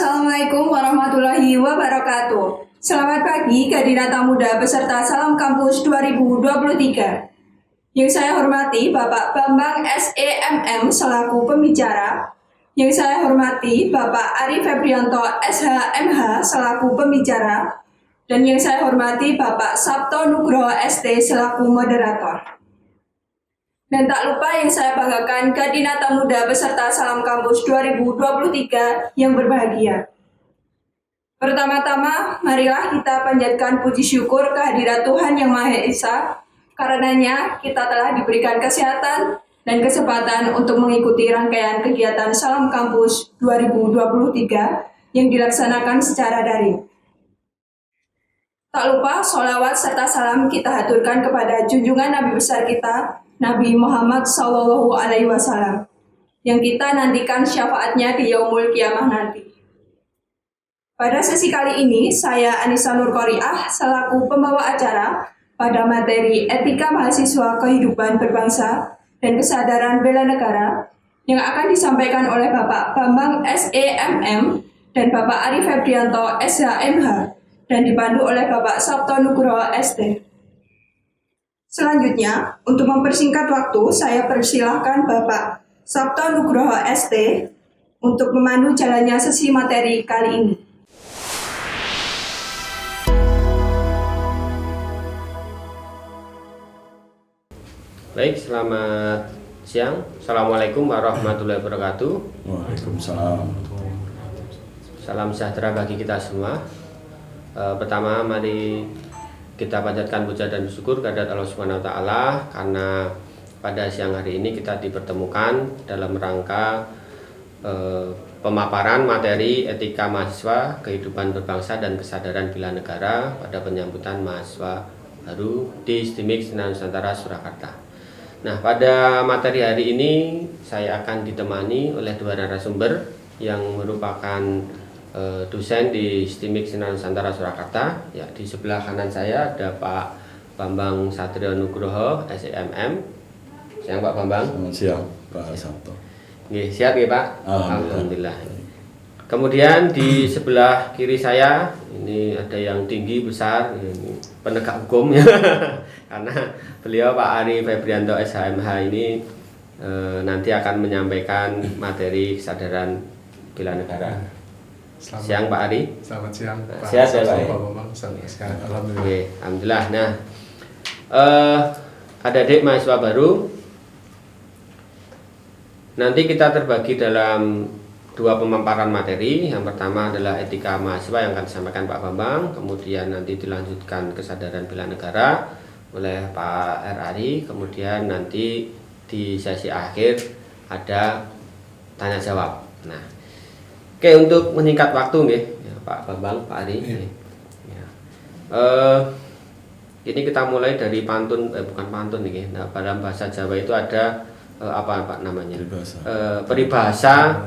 Assalamualaikum warahmatullahi wabarakatuh. Selamat pagi Kadinata Muda beserta Salam Kampus 2023. Yang saya hormati Bapak Bambang SEMM selaku pembicara. Yang saya hormati Bapak Ari Febrianto SHMH selaku pembicara. Dan yang saya hormati Bapak Sabto Nugroho ST selaku moderator. Dan tak lupa yang saya banggakan Kadinata Muda beserta Salam Kampus 2023 yang berbahagia. Pertama-tama, marilah kita panjatkan puji syukur kehadirat Tuhan Yang Maha Esa. Karenanya kita telah diberikan kesehatan dan kesempatan untuk mengikuti rangkaian kegiatan Salam Kampus 2023 yang dilaksanakan secara daring. Tak lupa sholawat serta salam kita haturkan kepada junjungan Nabi besar kita, Nabi Muhammad SAW, yang kita nantikan syafaatnya di Yaumul Qiyamah nanti. Pada sesi kali ini, saya Anissa Nur Qoriah selaku pembawa acara pada materi Etika Mahasiswa Kehidupan Berbangsa dan Kesadaran Bela Negara yang akan disampaikan oleh Bapak Bambang SEMM dan Bapak Ari Febrianto SHMH dan dipandu oleh Bapak Sabto Nugroho ST. Selanjutnya, untuk mempersingkat waktu, saya persilahkan Bapak Sabto Nugroho ST untuk memandu jalannya sesi materi kali ini. Baik, selamat siang. Assalamualaikum warahmatullahi wabarakatuh. Waalaikumsalam. Salam sejahtera bagi kita semua. Pertama, mari kita panjatkan puja dan syukur kehadirat Allah Subhanahu wa taala karena pada siang hari ini kita dipertemukan dalam rangka pemaparan materi Etika Mahasiswa Kehidupan Berbangsa dan Kesadaran Bela Negara pada penyambutan mahasiswa baru di STIMIK Senar Nusantara Surakarta. Nah, pada materi hari ini saya akan ditemani oleh dua narasumber yang merupakan dosen di STIMIK Senar Nusantara Surakarta. Ya, di sebelah kanan saya ada Pak Bambang Satrio Nugroho SEMM. Siang Pak Bambang. Selamat siang Pak Sabto. Nggih, siap nggih Pak? Alhamdulillah. Kemudian di sebelah kiri saya ini ada yang tinggi besar, ini penegak hukum ya. Karena beliau Pak Ari Febrianto SHMH ini nanti akan menyampaikan materi kesadaran bela negara. Siang Pak Ari. Selamat siang Pak. Sehat ya Pak. Selamat siang. Alhamdulillah. Oke, alhamdulillah. Nah, adik-adik mahasiswa baru, nanti kita terbagi dalam dua pemaparan materi. Yang pertama adalah etika mahasiswa yang akan disampaikan Pak Bambang, kemudian nanti dilanjutkan kesadaran bela negara oleh Pak R. Ari, kemudian nanti di sesi akhir ada tanya jawab. Nah, oke, untuk menyingkat waktu nih, ya, Pak Bambang, Pak Ari. Ya. Ini kita mulai dari pantun, bukan pantun nih. Nah, dalam bahasa Jawa itu ada apa Pak namanya? Peribahasa.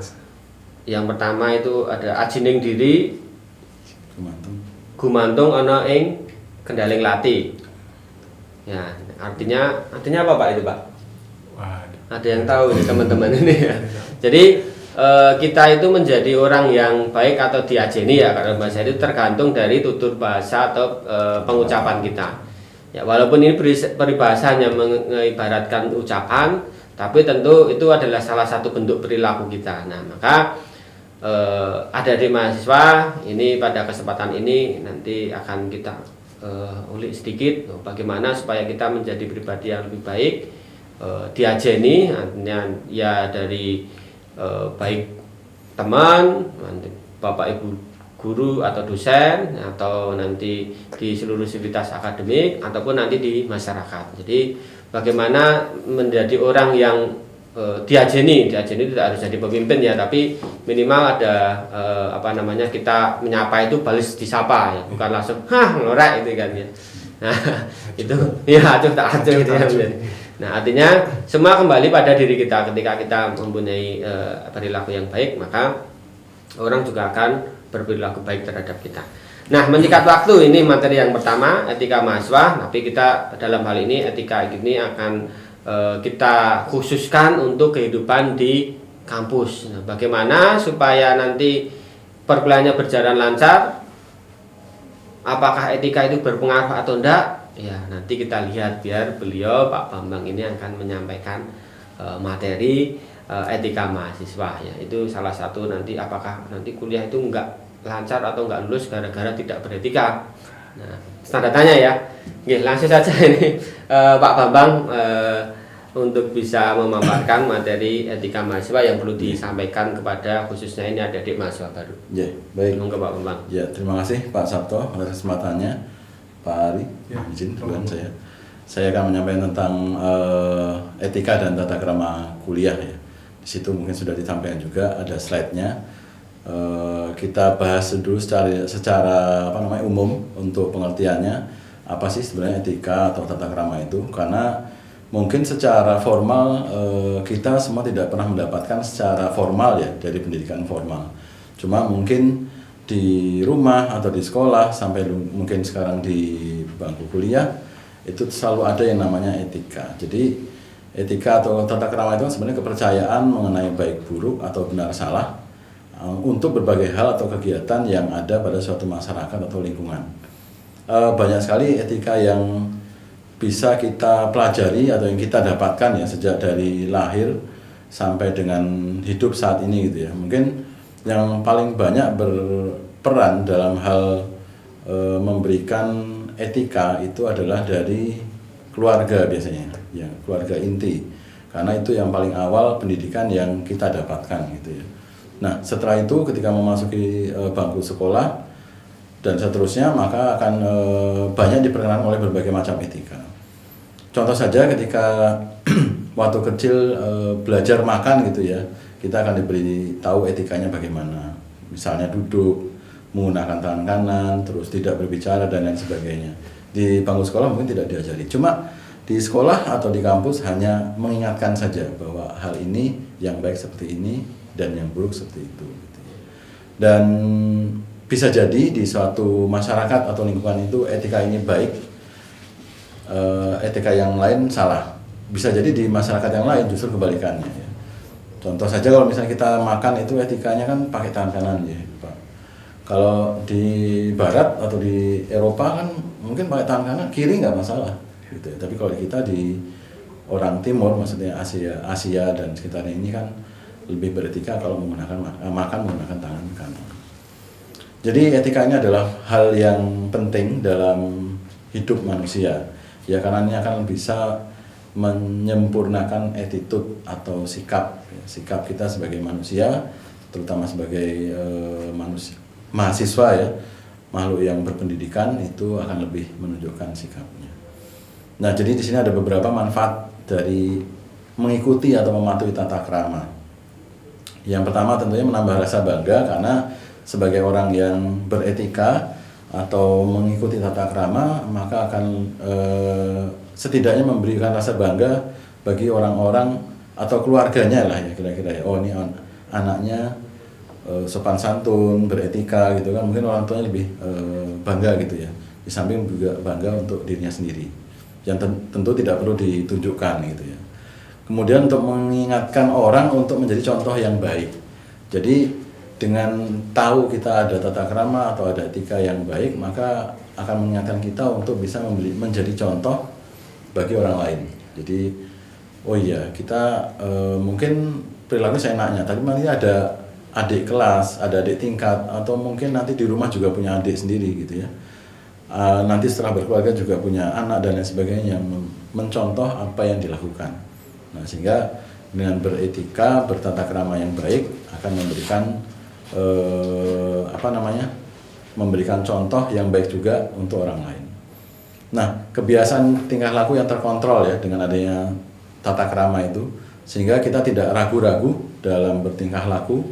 Yang pertama itu ada ajining diri, gumantung ana ing kendaling lati. Ya, artinya apa Pak itu Pak? Ada yang tahu ini teman-teman ini ya. Jadi kita itu menjadi orang yang baik atau diajeni ya, karena bahasa itu tergantung dari tutur bahasa atau pengucapan kita. Ya, walaupun ini peribahasanya mengibaratkan ucapan, tapi tentu itu adalah salah satu bentuk perilaku kita. Nah, maka ada di mahasiswa ini pada kesempatan ini nanti akan kita ulik sedikit bagaimana supaya kita menjadi pribadi yang lebih baik, diajeni, artinya ya dari baik teman, bapak ibu guru atau dosen, atau nanti di seluruh sivitas akademik ataupun nanti di masyarakat. Jadi bagaimana menjadi orang yang diajeni tidak harus jadi pemimpin ya, tapi minimal ada kita menyapa itu balas disapa ya, bukan langsung ngorek itu kan ya. Nah, itu ya acuh tak acuh gitu ya. Nah, artinya semua kembali pada diri kita. Ketika kita mempunyai perilaku yang baik, maka orang juga akan berperilaku baik terhadap kita. Nah, menyingkat waktu, ini materi yang pertama, etika mahasiswa. Tapi kita dalam hal ini etika ini akan kita khususkan untuk kehidupan di kampus. Nah, bagaimana supaya nanti perkuliahannya berjalan lancar, apakah etika itu berpengaruh atau enggak? Ya nanti kita lihat, biar beliau Pak Bambang ini akan menyampaikan materi etika mahasiswa ya. Itu salah satu nanti, apakah nanti kuliah itu enggak lancar atau enggak lulus gara-gara tidak beretika. Nah, tanda tanya ya. Oke, langsung saja ini Pak Bambang untuk bisa memaparkan materi etika mahasiswa yang perlu disampaikan kepada khususnya ini adik-adik mahasiswa baru. Ya, baik. Monggo Pak Bambang. Ya, terima kasih Pak Sabto atas kesempatannya. Pak Ari, Ya, izin duluan saya akan menyampaikan tentang etika dan tata krama kuliah ya. Di situ mungkin sudah disampaikan juga, ada slide-nya. Kita bahas dulu secara umum untuk pengertiannya apa sih sebenarnya etika atau tata krama itu, karena mungkin secara formal kita semua tidak pernah mendapatkan secara formal ya dari pendidikan formal. Cuma mungkin di rumah atau di sekolah sampai mungkin sekarang di bangku kuliah itu selalu ada yang namanya etika. Jadi etika atau tata krama itu sebenarnya kepercayaan mengenai baik buruk atau benar salah untuk berbagai hal atau kegiatan yang ada pada suatu masyarakat atau lingkungan. Banyak sekali etika yang bisa kita pelajari atau yang kita dapatkan ya sejak dari lahir sampai dengan hidup saat ini gitu ya. Mungkin yang paling banyak berperan dalam hal memberikan etika itu adalah dari keluarga biasanya, ya keluarga inti, karena itu yang paling awal pendidikan yang kita dapatkan gitu ya. Nah setelah itu ketika memasuki bangku sekolah dan seterusnya maka akan banyak diperkenalkan oleh berbagai macam etika. Contoh saja ketika waktu kecil belajar makan gitu ya, kita akan diberi tahu etikanya bagaimana. Misalnya duduk, menggunakan tangan kanan, terus tidak berbicara dan lain sebagainya. Di bangku sekolah mungkin tidak diajari. Cuma di sekolah atau di kampus hanya mengingatkan saja bahwa hal ini yang baik seperti ini dan yang buruk seperti itu. Dan bisa jadi di suatu masyarakat atau lingkungan itu etika ini baik, etika yang lain salah. Bisa jadi di masyarakat yang lain justru kebalikannya ya. Contoh saja kalau misalnya kita makan itu etikanya kan pakai tangan kanan ya Pak. Kalau di barat atau di Eropa kan mungkin pakai tangan kanan, kiri nggak masalah gitu ya. Tapi kalau kita di orang timur, maksudnya Asia dan sekitarnya ini kan lebih beretika kalau makan menggunakan tangan kanan. Jadi etika ini adalah hal yang penting dalam hidup manusia ya, karena ini akan bisa menyempurnakan attitude atau sikap kita sebagai manusia, terutama sebagai mahasiswa ya, makhluk yang berpendidikan itu akan lebih menunjukkan sikapnya. Nah, jadi di sini ada beberapa manfaat dari mengikuti atau mematuhi tata krama. Yang pertama tentunya menambah rasa bangga, karena sebagai orang yang beretika atau mengikuti tata krama maka akan setidaknya memberikan rasa bangga bagi orang-orang atau keluarganya lah ya, kira-kira ya. Oh ini anaknya sopan santun, beretika gitu kan, mungkin orang tuanya lebih bangga gitu ya. Di samping juga bangga untuk dirinya sendiri, yang tentu tidak perlu ditunjukkan gitu ya. Kemudian untuk mengingatkan orang untuk menjadi contoh yang baik. Jadi dengan tahu kita ada tata krama atau ada etika yang baik, maka akan mengingatkan kita untuk bisa menjadi contoh bagi orang lain. Jadi, oh iya, kita mungkin perilaku seenaknya, tapi nanti ada adik kelas, ada adik tingkat, atau mungkin nanti di rumah juga punya adik sendiri gitu ya. Nanti setelah berkeluarga juga punya anak dan lain sebagainya yang mencontoh apa yang dilakukan. Nah, sehingga dengan beretika, bertata krama yang baik akan memberikan memberikan contoh yang baik juga untuk orang lain. Nah, kebiasaan tingkah laku yang terkontrol ya dengan adanya tata krama itu, sehingga kita tidak ragu-ragu dalam bertingkah laku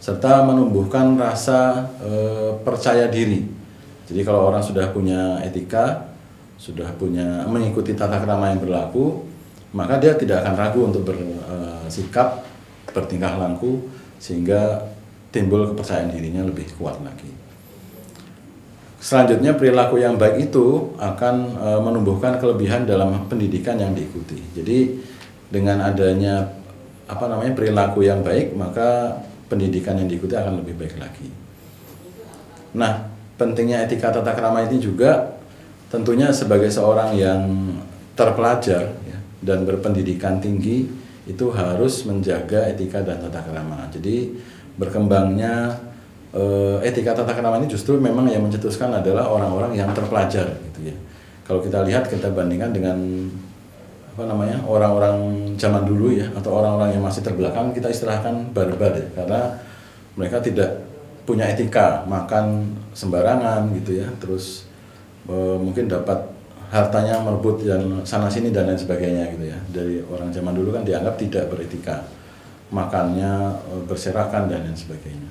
serta menumbuhkan rasa percaya diri. Jadi kalau orang sudah punya etika, sudah punya mengikuti tata krama yang berlaku, maka dia tidak akan ragu untuk bersikap, bertingkah laku, sehingga timbul kepercayaan dirinya lebih kuat lagi. Selanjutnya, perilaku yang baik itu akan menumbuhkan kelebihan dalam pendidikan yang diikuti. Jadi dengan adanya perilaku yang baik, maka pendidikan yang diikuti akan lebih baik lagi. Nah, pentingnya etika tata krama ini juga tentunya sebagai seorang yang terpelajar ya, dan berpendidikan tinggi itu harus menjaga etika dan tata krama. Jadi berkembangnya etika tata krama ini justru memang yang mencetuskan adalah orang-orang yang terpelajar gitu ya. Kalau kita lihat, kita bandingkan dengan orang-orang zaman dulu ya, atau orang-orang yang masih terbelakang, kita istilahkan barbar ya, karena mereka tidak punya etika, makan sembarangan gitu ya, terus mungkin dapat hartanya merebut dan sana sini dan lain sebagainya gitu ya. Dari orang zaman dulu kan dianggap tidak beretika, makannya berserakan dan lain sebagainya.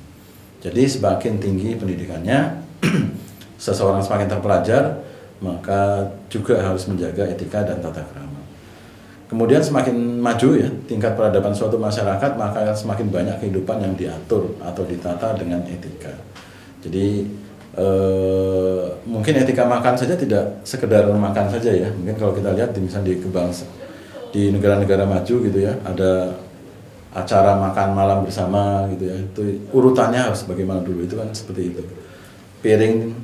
Jadi semakin tinggi pendidikannya, seseorang semakin terpelajar, maka juga harus menjaga etika dan tata krama. Kemudian semakin maju ya tingkat peradaban suatu masyarakat, maka semakin banyak kehidupan yang diatur atau ditata dengan etika. Jadi mungkin etika makan saja tidak sekedar makan saja ya. Mungkin kalau kita lihat misalnya di negara-negara maju gitu ya, ada acara makan malam bersama gitu ya, itu urutannya harus bagaimana dulu, itu kan seperti itu. Piring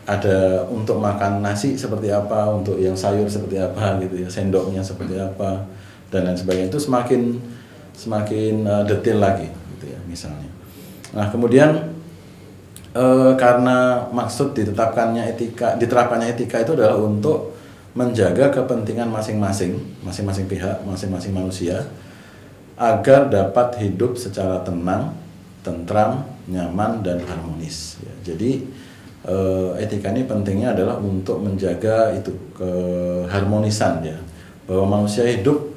ada untuk makan nasi seperti apa, untuk yang sayur seperti apa gitu ya, sendoknya seperti apa dan lain sebagainya, itu semakin detail lagi gitu ya misalnya. Nah kemudian karena maksud diterapkannya etika itu adalah untuk menjaga kepentingan masing-masing pihak, masing-masing manusia, agar dapat hidup secara tenang, tentram, nyaman dan harmonis. Ya, jadi etika ini pentingnya adalah untuk menjaga itu keharmonisan ya, bahwa manusia hidup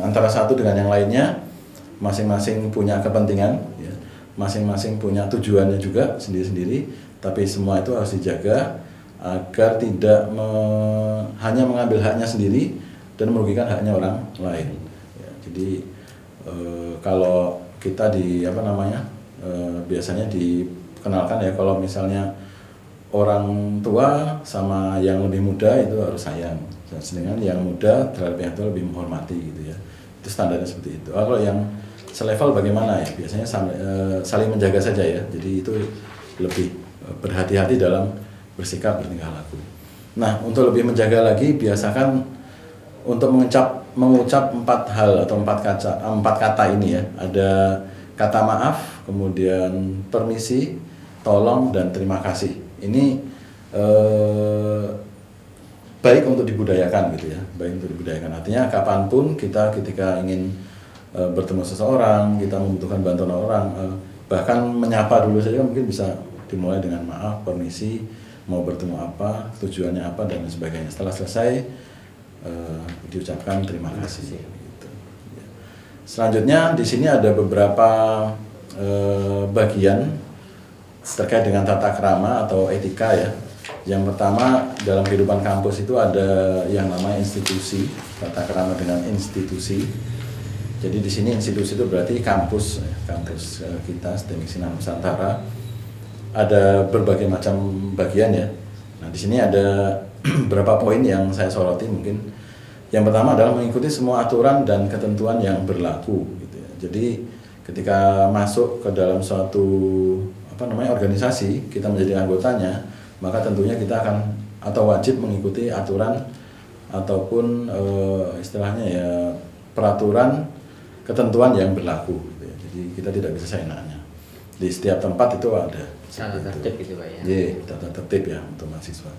antara satu dengan yang lainnya, masing-masing punya kepentingan, ya, masing-masing punya tujuannya juga sendiri-sendiri, tapi semua itu harus dijaga agar tidak hanya mengambil haknya sendiri dan merugikan haknya orang lain. Ya, jadi kalau kita biasanya dikenalkan ya, kalau misalnya orang tua sama yang lebih muda itu harus sayang, sedangkan yang muda terhadap yang tua lebih menghormati gitu ya. Itu standarnya seperti itu. Kalau yang selevel bagaimana ya? Biasanya saling menjaga saja ya. Jadi itu lebih berhati-hati dalam bersikap, bertingkah laku. Nah, untuk lebih menjaga lagi, biasakan untuk mengucap 4 hal atau 4 kata ini ya. Ada kata maaf, kemudian permisi, tolong, dan terima kasih. Ini baik untuk dibudayakan gitu ya, baik untuk dibudayakan. Artinya kapanpun kita ketika ingin bertemu seseorang, kita membutuhkan bantuan orang, bahkan menyapa dulu saja mungkin bisa dimulai dengan maaf, permisi, mau bertemu apa, tujuannya apa, dan sebagainya. Setelah selesai diucapkan terima kasih. Gitu. Selanjutnya di sini ada beberapa bagian terkait dengan tata krama atau etika ya. Yang pertama, dalam kehidupan kampus itu ada yang namanya institusi, tata krama dengan institusi. Jadi di sini institusi itu berarti kampus kita STEMIC Sinar Nusantara. Ada berbagai macam bagian ya. Nah di sini ada beberapa poin yang saya soroti mungkin. Yang pertama adalah mengikuti semua aturan dan ketentuan yang berlaku. Gitu ya. Jadi ketika masuk ke dalam suatu organisasi, kita menjadi anggotanya, maka tentunya kita akan atau wajib mengikuti aturan ataupun istilahnya ya peraturan, ketentuan yang berlaku. Gitu ya. Jadi kita tidak bisa seenaknya. Di setiap tempat itu ada tata tertib gitu Pak ya. Iya, tata tertib ya untuk mahasiswa.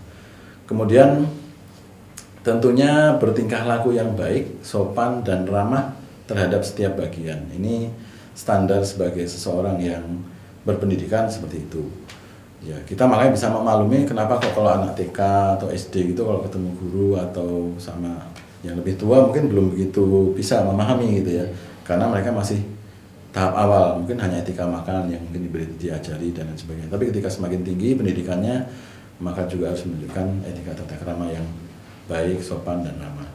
Kemudian tentunya bertingkah laku yang baik, sopan dan ramah terhadap setiap bagian. Ini standar sebagai seseorang yang berpendidikan seperti itu. Ya, kita makanya bisa memaklumi kenapa kok kalau anak TK atau SD gitu kalau ketemu guru atau sama yang lebih tua mungkin belum begitu bisa memahami gitu ya. Karena mereka masih tahap awal, mungkin hanya etika makan yang mungkin diajari dan lain sebagainya. Tapi ketika semakin tinggi pendidikannya, maka juga harus menunjukkan etika tata krama yang baik, sopan dan ramah.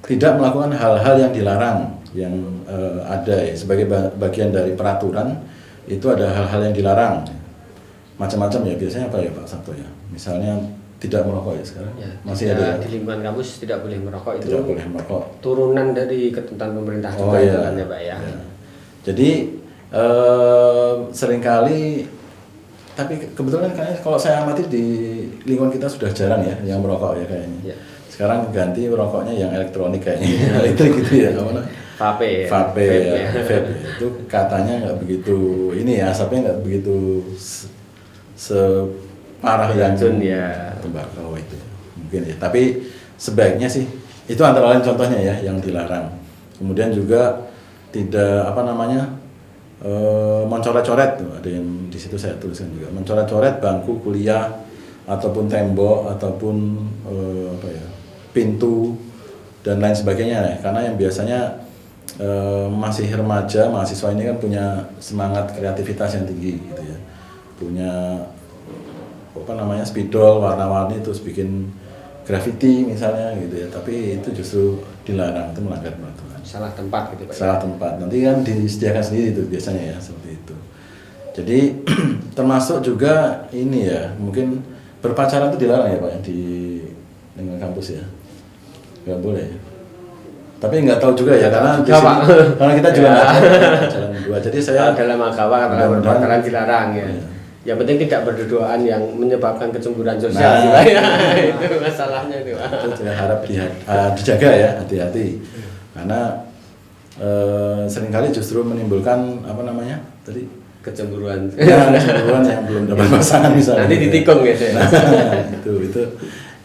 Tidak melakukan hal-hal yang dilarang, yang ada ya, sebagai bagian dari peraturan itu ada hal-hal yang dilarang. Macam-macam ya, biasanya apa ya Pak Sabto ya? Misalnya tidak merokok ya sekarang? Ya, masih ada ya? Di lingkungan kampus tidak boleh merokok, itu tidak boleh merokok. Turunan dari ketentuan pemerintah juga iya. Ya Pak ya. Ya. Jadi seringkali tapi kebetulan kayaknya kalau saya amati di lingkungan kita sudah jarang ya yang merokok ya kayaknya. Ya. Sekarang ganti rokoknya yang elektronik kayaknya, elektrik gitu ya, apa namanya? Vape, Vape, ya. Vape ya. Itu katanya nggak begitu ini ya, asapnya nggak begitu separah yang racun ya. tembakau itu mungkin ya. Tapi sebaiknya sih itu antara lain contohnya ya yang dilarang. Kemudian juga tidak apa namanya mencoret-coret tuh, ada yang di situ saya tuliskan juga mencoret-coret bangku kuliah ataupun tembok ataupun apa ya pintu dan lain sebagainya ya. Karena yang biasanya masih remaja mahasiswa ini kan punya semangat kreativitas yang tinggi gitu ya, punya apa namanya spidol warna-warni terus bikin graffiti misalnya gitu ya, tapi itu justru dilarang, itu melanggar peraturan. Salah tempat gitu Pak. Salah tempat, nanti kan disediakan sendiri itu biasanya ya seperti itu. Jadi termasuk juga ini ya, mungkin berpacaran itu dilarang ya Pak ya di lingkungan kampus ya, nggak boleh. Tapi nggak tahu juga ya karena di sini, karena kita juga nggak tahu jalan dua. Jadi saya dalam agama katakan berpacaran dilarang ya. Iya. Yang penting tidak berduaan yang menyebabkan kecemburuan sosial. Nah, itu masalahnya itu. itu saya harap dijaga ya, hati-hati. Karena seringkali justru menimbulkan apa namanya tadi Kecemburuan. ya, kecemburuan yang belum dapat pasangan misalnya. Nanti ditikung ya. Nah,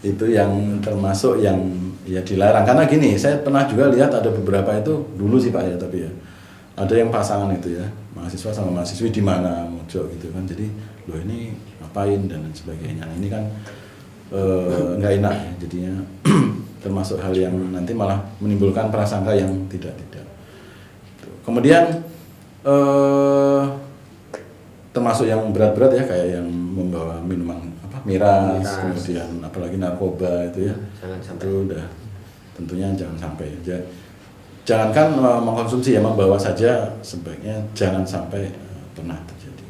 itu yang termasuk yang ya dilarang. Karena gini, saya pernah juga lihat ada beberapa itu dulu sih Pak ya, tapi ya ada yang pasangan itu ya, mahasiswa sama mahasiswi di mana mojok gitu kan. Jadi loh ini ngapain dan lain sebagainya. Nah, ini kan nggak enak ya, jadinya termasuk hal yang nanti malah menimbulkan prasangka yang tidak. Kemudian termasuk yang berat-berat ya kayak yang membawa minuman miras, kemudian apalagi narkoba itu ya. Jangan sampai. Itu udah tentunya jangan sampai. Jangankan mengkonsumsi ya, membawa saja sebaiknya jangan sampai pernah terjadi.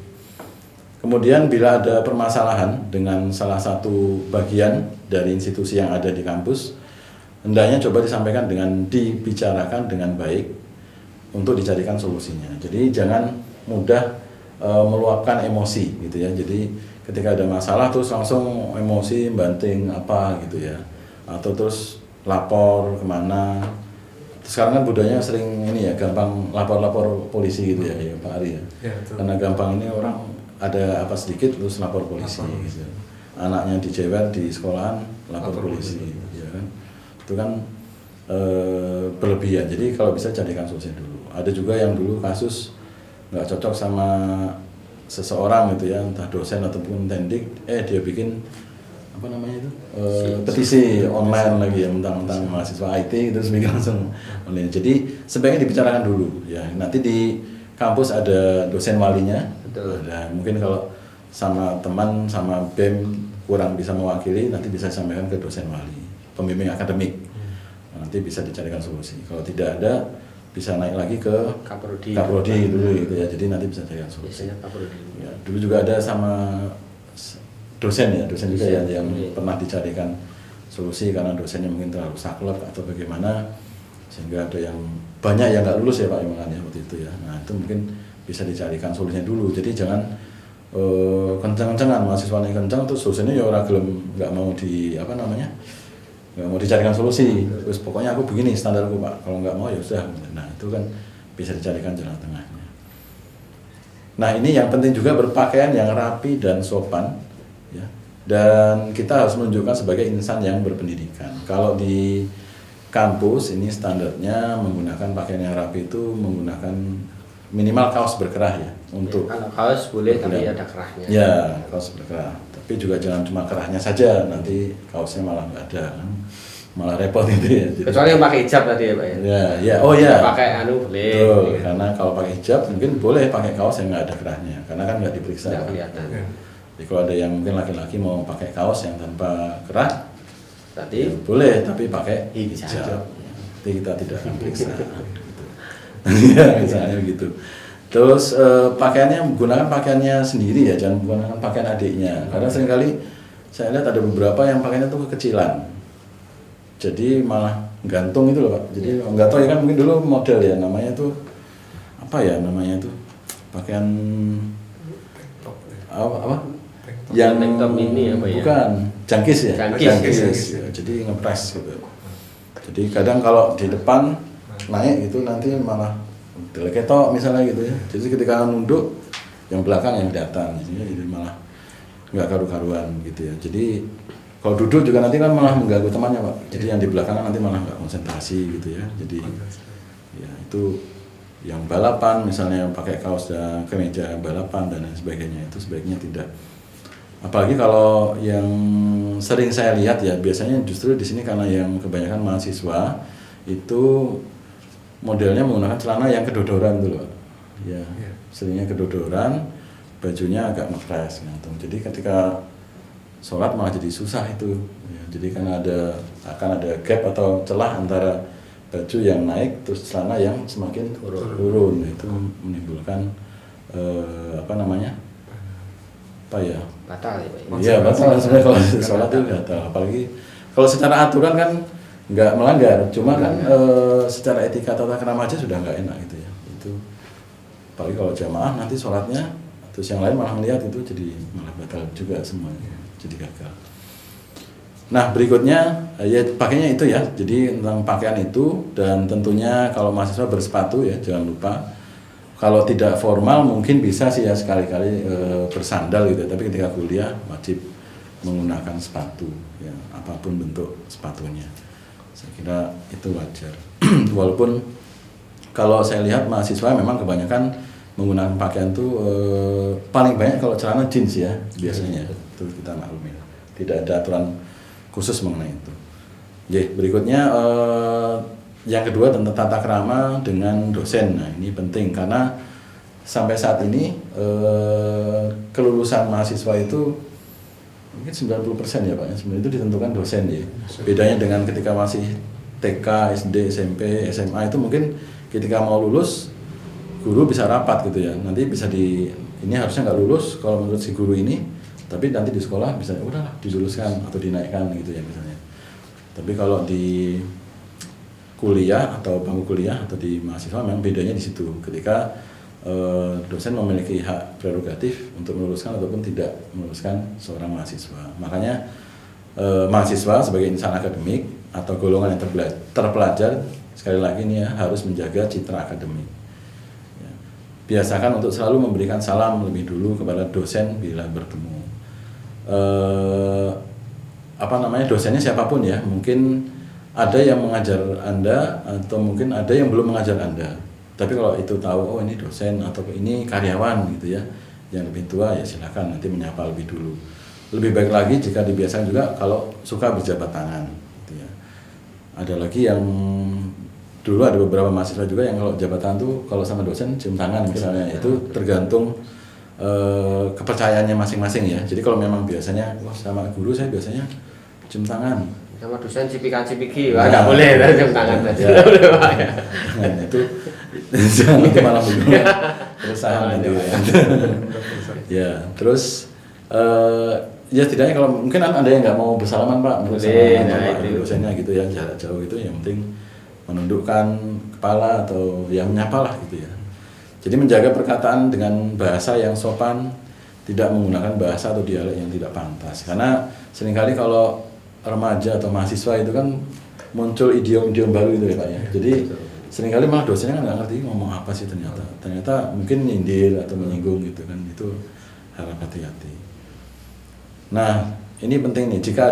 Kemudian bila ada permasalahan dengan salah satu bagian dari institusi yang ada di kampus, hendaknya coba disampaikan dibicarakan dengan baik untuk dicarikan solusinya. Jadi jangan mudah meluapkan emosi gitu ya. Jadi ketika ada masalah terus langsung emosi banting apa gitu ya, atau terus lapor kemana. Sekarang kan budayanya sering ini ya, gampang lapor polisi gitu ya, Pak Ari ya. Karena gampang ini orang ada apa sedikit terus lapor polisi gitu. Anaknya dijewer di sekolahan lapor polisi ya kan. Itu kan berlebihan. Jadi kalau bisa jadikan solusi dulu. Ada juga yang dulu kasus nggak cocok sama seseorang gitu ya, entah dosen ataupun tendik, dia bikin apa namanya itu petisi online lagi ya, tentang mahasiswa IT terus bikin langsung online. Jadi sebaiknya dibicarakan dulu ya. Nanti di kampus ada dosen walinya. Betul. Ada mungkin kalau sama teman sama BEM kurang bisa mewakili, nanti bisa disampaikan ke dosen wali, pembimbing akademik. Nanti bisa dicarikan solusi. Kalau tidak ada bisa naik lagi ke Kaprodi dulu gitu ya. Jadi nanti bisa carikan solusi. Biasanya Kaprodi. Ya, dulu juga ada sama dosen juga ya yang pernah dicarikan solusi karena dosennya mungkin terlalu saklek atau bagaimana sehingga ada yang banyak yang nggak lulus ya Pak Iman ya waktu itu ya. Nah itu mungkin bisa dicarikan solusinya dulu. Jadi jangan kencang-kencangan mahasiswa naik kencang terus dosennya ya orang gelem nggak mau nggak mau dicarikan solusi. Terus pokoknya aku begini standarku Pak. Kalau nggak mau ya sudah. Nah itu kan bisa dicarikan jalan tengahnya. Nah ini yang penting juga berpakaian yang rapi dan sopan ya. Dan kita harus menunjukkan sebagai insan yang berpendidikan. Kalau di kampus ini standarnya menggunakan pakaian yang rapi itu menggunakan minimal kaos berkerah ya untuk kalau kaos boleh tapi ada kerahnya. Ya kaos berkerah. Tapi juga jangan cuma kerahnya saja, nanti kaosnya malah nggak ada kan. Malah repot itu ya. Kecuali yang pakai hijab tadi ya Pak ya. Ya, oh ya. Pakai boleh. Betul, karena kalau pakai hijab mungkin boleh pakai kaos yang nggak ada kerahnya, karena kan nggak diperiksa. Nggak kelihatan. Jadi kalau ada yang mungkin laki-laki mau pakai kaos yang tanpa kerah, tadi ya boleh tapi pakai hijab. Nanti kita tidak akan periksa. Ya misalnya begitu. Terus pakaiannya menggunakan pakaiannya sendiri ya, jangan menggunakan pakaian adiknya. Karena seringkali saya lihat ada beberapa yang pakaiannya tuh kekecilan. Jadi malah gantung itu loh Pak. Jadi nggak tahu ya kan mungkin dulu model ya namanya tuh apa ya namanya tuh pakaian apa? Yang Laptop ini apa ya? bukan jangkis ya, Jangkis. Ya, jadi ngepres gitu. Jadi kadang kalau di depan naik gitu nanti malah deleketok misalnya gitu ya. Jadi ketika nunduk yang belakang yang datang, jadi malah nggak karu-karuan gitu ya. Jadi kalau duduk juga nanti kan malah mengganggu temannya Pak. Jadi yang di belakang nanti malah nggak konsentrasi gitu ya. Jadi ya itu yang balapan misalnya pakai kaos dan kemeja balapan dan lain sebagainya itu sebaiknya tidak. Apalagi kalau yang sering saya lihat ya biasanya justru di sini karena yang kebanyakan mahasiswa itu modelnya menggunakan celana yang kedodoran dulu, ya seringnya kedodoran, bajunya agak ngepres gantung. Jadi ketika sholat malah jadi susah itu, ya, jadi karena akan ada gap atau celah antara baju yang naik terus celana yang semakin turun, itu menimbulkan apa ya? Batal ya Pak. Iya batal sebenarnya kalau sholat itu batal. Apalagi kalau secara aturan kan nggak melanggar, cuma kan secara etika tata krama aja sudah nggak enak gitu ya. Itu apalagi kalau jamaah nanti sholatnya terus yang lain malah melihat itu jadi malah batal juga semuanya, jadi gagal. Nah berikutnya ya pakainya itu ya, jadi tentang pakaian itu dan tentunya kalau mahasiswa bersepatu ya jangan lupa. Kalau tidak formal mungkin bisa sih ya sekali-kali bersandal gitu, tapi ketika kuliah wajib menggunakan sepatu ya apapun bentuk sepatunya. Saya kira itu wajar. Walaupun kalau saya lihat mahasiswa memang kebanyakan menggunakan pakaian itu paling banyak kalau celana jeans ya biasanya. Itu kita maklumi. Tidak ada aturan khusus mengenai itu. Oke, berikutnya yang kedua tentang tata krama dengan dosen. Nah ini penting karena sampai saat ini kelulusan mahasiswa itu mungkin 90% ya Pak, sebenarnya itu ditentukan dosen ya. Bedanya dengan ketika masih TK, SD, SMP, SMA itu mungkin ketika mau lulus guru bisa rapat gitu ya. Nanti bisa ini harusnya nggak lulus kalau menurut si guru ini, tapi nanti di sekolah bisa udahlah diluluskan atau dinaikkan gitu ya misalnya. Tapi kalau di kuliah atau bangku kuliah atau di mahasiswa memang bedanya di situ. Ketika dosen memiliki hak prerogatif untuk meluluskan ataupun tidak meluluskan seorang mahasiswa. Makanya mahasiswa sebagai insan akademik atau golongan yang terpelajar sekali lagi ini ya harus menjaga citra akademik. Ya. Biasakan untuk selalu memberikan salam lebih dulu kepada dosen bila bertemu. Dosennya siapapun ya, mungkin ada yang mengajar Anda atau mungkin ada yang belum mengajar Anda. Tapi kalau itu tahu, oh ini dosen atau ini karyawan gitu ya, yang lebih tua ya silakan nanti menyapa lebih dulu. Lebih baik lagi jika dibiasakan juga kalau suka berjabat tangan. Gitu ya. Ada lagi yang dulu ada beberapa mahasiswa juga yang kalau jabatan tuh kalau sama dosen cium tangan misalnya, itu tergantung kepercayaannya masing-masing ya. Jadi kalau memang biasanya sama guru saya biasanya cium tangan. Sama dosen cipiki, nggak boleh cium tangan saja. Nah, itu jangan nanti malah begini perusahaan nanti ya. Terus ya setidaknya kalau mungkin ada yang nggak mau bersalaman Pak, sama dosennya gitu ya, jarak jauh itu yang penting menundukkan kepala atau yang menyapa lah gitu ya. Jadi menjaga perkataan dengan bahasa yang sopan, tidak menggunakan bahasa atau dialek yang tidak pantas. Karena seringkali kalau remaja atau mahasiswa itu kan muncul idiom-idiom baru itu ya Pak ya. Jadi seringkali malah dosennya kan nggak ngerti ngomong apa sih ternyata mungkin nyindir atau menyinggung gitu kan, itu harap hati-hati. Nah ini penting nih, jika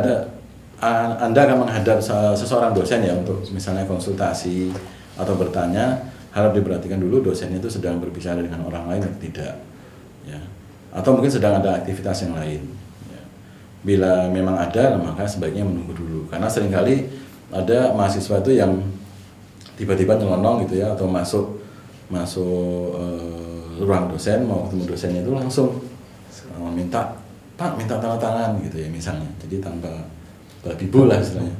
Anda akan menghadap seseorang dosen ya untuk misalnya konsultasi atau bertanya, harap diperhatikan dulu dosen itu sedang berbicara dengan orang lain atau tidak ya, atau mungkin sedang ada aktivitas yang lain ya. Bila memang ada, maka sebaiknya menunggu dulu, karena seringkali ada mahasiswa itu yang tiba-tiba nyelonong gitu ya, atau masuk ruang dosen, mau ketemu dosennya itu langsung minta tanda tangan gitu ya misalnya, jadi tanpa bibu lah istilahnya.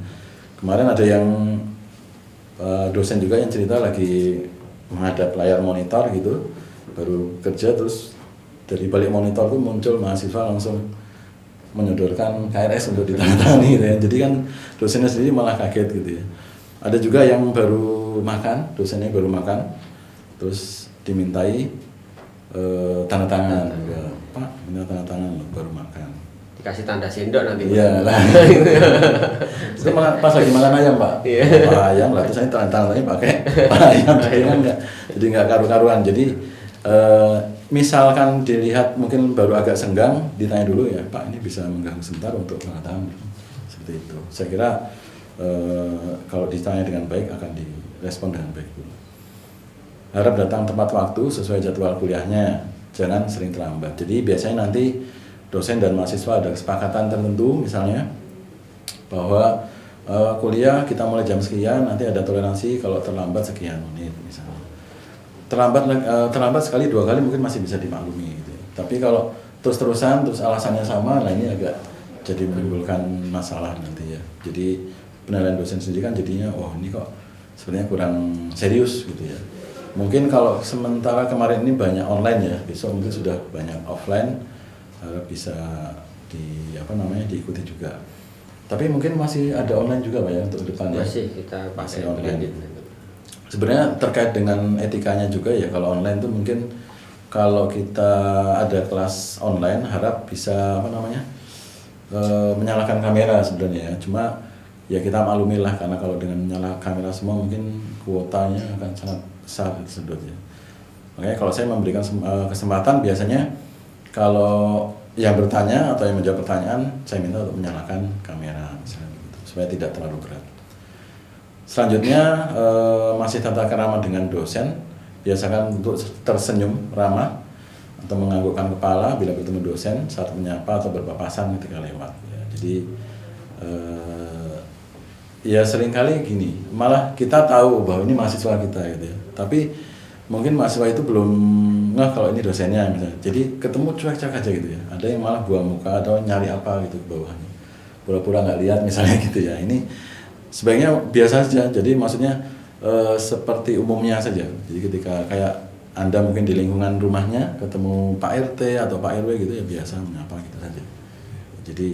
Kemarin ada yang dosen juga yang cerita lagi menghadap layar monitor gitu, baru kerja terus dari balik monitor tuh muncul mahasiswa langsung menyodorkan KRS untuk ditandatangani gitu ya. Jadi kan dosennya sendiri malah kaget gitu ya. Ada juga yang baru makan, dosennya baru makan, terus dimintai tanda tangan juga. Pak, minta tanda tangan baru makan. Dikasih tanda sendok nanti. Iya lah. Itu pas lagi makan ayam Pak. Iya. Makan ayam lah, terus saya tanda-tandanya pakai ayam, jadi nggak karu-karuan. Jadi misalkan dilihat mungkin baru agak senggang, ditanya dulu ya Pak, ini bisa mengganggu sebentar untuk pengetahuan. Seperti itu. Saya kira kalau ditanya dengan baik akan direspon dengan baik dulu. Harap datang tepat waktu sesuai jadwal kuliahnya, jangan sering terlambat. Jadi biasanya nanti dosen dan mahasiswa ada kesepakatan tertentu, misalnya bahwa kuliah kita mulai jam sekian, nanti ada toleransi kalau terlambat sekian menit misalnya. Terlambat sekali 2 kali mungkin masih bisa dimaklumi gitu. Tapi kalau terus-terusan terus alasannya sama, nah ini agak jadi menimbulkan masalah nanti ya. Jadi penilaian dosen sendiri kan jadinya oh ini kok sebenarnya kurang serius gitu ya. Mungkin kalau sementara kemarin ini banyak online ya, besok mungkin sudah banyak offline, bisa diikuti juga. Tapi mungkin masih ada online juga Pak ya untuk depan ya. Masih kita masih pakai online. blended. Sebenarnya terkait dengan etikanya juga ya, kalau online tuh mungkin kalau kita ada kelas online harap bisa menyalakan kamera sebenarnya ya. Cuma ya kita maklumilah karena kalau dengan menyalakan kamera semua mungkin kuotanya akan sangat besar sedot ya. Makanya kalau saya memberikan kesempatan biasanya kalau yang bertanya atau yang menjawab pertanyaan saya minta untuk menyalakan kamera misalnya gitu, supaya tidak terlalu berat. Selanjutnya masih tata krama dengan dosen, biasakan untuk tersenyum ramah atau menganggukkan kepala bila bertemu dosen saat menyapa atau berpapasan ketika lewat ya. Jadi ya seringkali gini, malah kita tahu bahwa ini mahasiswa kita gitu ya, tapi mungkin mahasiswa itu belum ngeh kalau ini dosennya misalnya. Jadi ketemu cuek-cuek aja gitu ya. Ada yang malah buang muka atau nyari apa gitu ke bawahnya, pura-pura nggak lihat misalnya gitu ya. Ini sebaiknya biasa saja. Jadi maksudnya seperti umumnya saja. Jadi ketika kayak Anda mungkin di lingkungan rumahnya ketemu Pak RT atau Pak RW gitu ya, biasa menyapa gitu saja. Jadi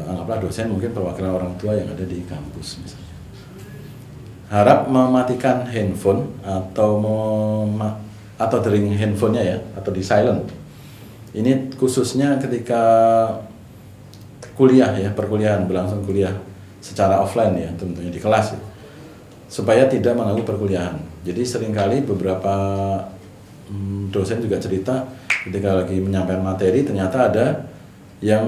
anggaplah dosen mungkin perwakilan orang tua yang ada di kampus misalnya. Harap mematikan handphone atau dering handphonenya ya, atau di silent. Ini khususnya ketika kuliah ya, perkuliahan, berlangsung kuliah secara offline ya, tentunya di kelas ya, supaya tidak mengganggu perkuliahan. Jadi seringkali beberapa dosen juga cerita ketika lagi menyampaikan materi ternyata ada yang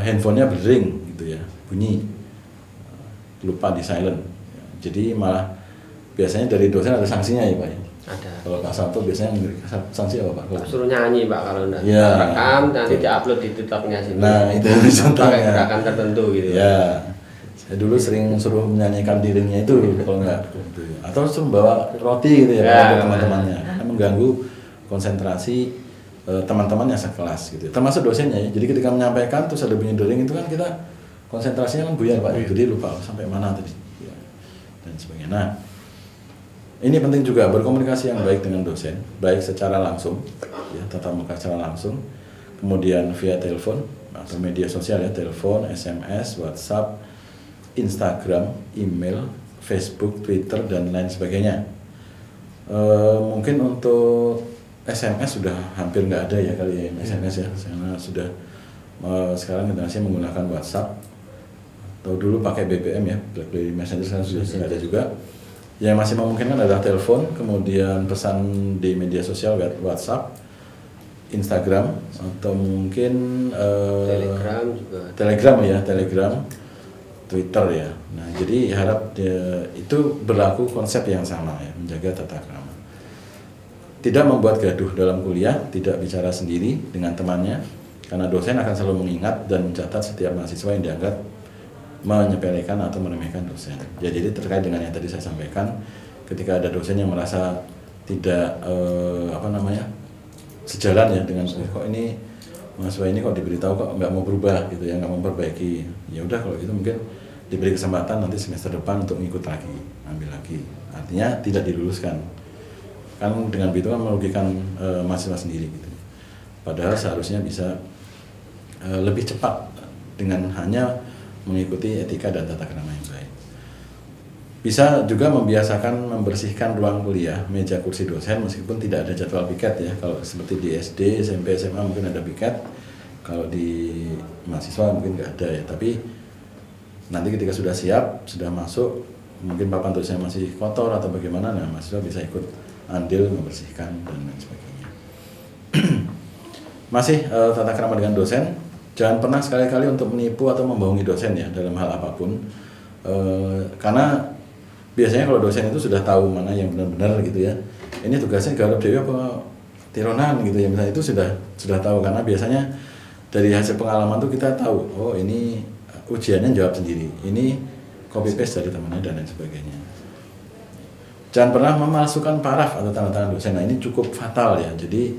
handphonenya berdering gitu ya, bunyi, lupa di silent. Jadi malah biasanya dari dosen ada sanksinya ya Pak ya. Ada. Kalau Pak Sabto biasanya sanksi apa Pak? Suruh nyanyi Pak kalau enggak. Ya. Rekam nanti diupload di TikToknya sini. Nah itu Pakai contohnya. gerakan tertentu gitu. Ya. Saya dulu sering suruh menyanyikan dirinya itu kalau enggak gitu. Atau suruh bawa roti gitu ya, untuk teman-temannya. Karena mengganggu konsentrasi teman-teman yang sekelas gitu. Termasuk dosennya ya. Jadi ketika menyampaikan terus ada bunyi dering itu kan kita konsentrasinya kan buyar Pak. Jadi lupa sampai mana tadi. Ya. Dan sebagainya. Nah, ini penting juga berkomunikasi yang baik dengan dosen, baik secara langsung, ya, tatap muka secara langsung, kemudian via telepon atau media sosial ya, telepon, SMS, WhatsApp, Instagram, email, Facebook, Twitter dan lain sebagainya. Mungkin untuk SMS sudah hampir nggak ada ya kali ya SMS ya, karena sudah sekarang generasi menggunakan WhatsApp atau dulu pakai BBM ya, BlackBerry Messenger sekarang sudah nggak ada juga. Yang masih memungkinkan adalah telepon, kemudian pesan di media sosial WhatsApp, Instagram, atau mungkin Telegram juga. Telegram, Twitter ya. Nah, jadi harap itu berlaku konsep yang sama ya, menjaga tata krama. Tidak membuat gaduh dalam kuliah, tidak bicara sendiri dengan temannya, karena dosen akan selalu mengingat dan mencatat setiap mahasiswa yang dianggap menyepelekan atau meremehkan dosen. Ya, jadi terkait dengan yang tadi saya sampaikan, ketika ada dosen yang merasa tidak sejalan ya dengan kok ini mahasiswa ini kok diberitahu kok nggak mau berubah gitu ya, nggak mau memperbaiki. Ya udah kalau gitu mungkin diberi kesempatan nanti semester depan untuk ngikut lagi, ambil lagi. Artinya tidak diluluskan. Kan dengan begitu kan merugikan mahasiswa sendiri gitu. Padahal seharusnya bisa lebih cepat dengan hanya mengikuti etika dan tata krama yang baik. Bisa juga membiasakan membersihkan ruang kuliah, meja kursi dosen meskipun tidak ada jadwal piket ya. Kalau seperti di SD, SMP, SMA mungkin ada piket. Kalau di mahasiswa mungkin nggak ada ya. Tapi nanti ketika sudah siap, sudah masuk, mungkin papan tulisnya masih kotor atau bagaimana, nah mahasiswa bisa ikut andil membersihkan dan lain sebagainya. Masih tata krama dengan dosen, jangan pernah sekali-kali untuk menipu atau membohongi dosen ya dalam hal apapun. Karena biasanya kalau dosen itu sudah tahu mana yang benar-benar gitu ya. Ini tugasnya garap dewi apa tironan gitu ya, misalnya itu sudah tahu, karena biasanya dari hasil pengalaman tuh kita tahu, oh ini ujiannya jawab sendiri, ini copy paste dari temannya dan lain sebagainya. Jangan pernah memalsukan paraf atau tanda tangan dosen. Nah ini cukup fatal ya. Jadi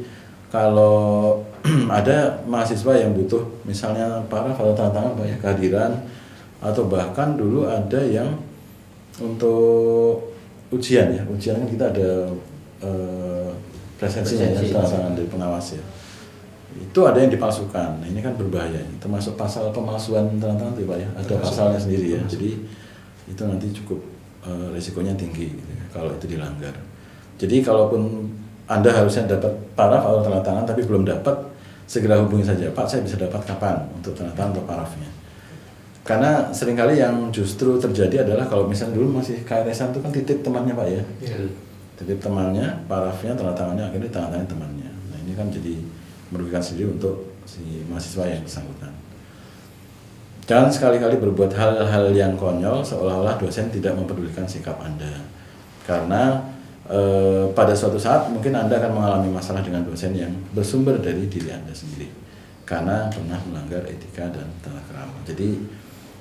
kalau ada mahasiswa yang butuh misalnya paraf atau tanda tangan banyak kehadiran, atau bahkan dulu ada yang untuk ujian ya, ujian kan kita ada presensinya ya, tanda tangan dari pengawas ya. Itu ada yang dipalsukan. Nah, ini kan berbahaya. Termasuk pasal pemalsuan tanda tangan itu Pak ya. Ada pasalnya sendiri ya. Jadi itu nanti cukup risikonya tinggi gitu ya, kalau itu dilanggar. Jadi kalaupun Anda harusnya dapat paraf atau tanda tangan tapi belum dapat, segera hubungi saja, Pak saya bisa dapat kapan untuk tanda tangan atau parafnya. Karena seringkali yang justru terjadi adalah kalau misalnya dulu masih KRS-an itu kan titip temannya Pak ya. Titip temannya, parafnya, tanda tangannya, akhirnya tanda tangan temannya. Nah ini kan jadi merugikan sendiri untuk si mahasiswa yang bersangkutan. Jangan sekali-kali berbuat hal-hal yang konyol seolah-olah dosen tidak mempedulikan sikap Anda. Karena pada suatu saat mungkin Anda akan mengalami masalah dengan dosen yang bersumber dari diri Anda sendiri. Karena pernah melanggar etika dan tata krama. Jadi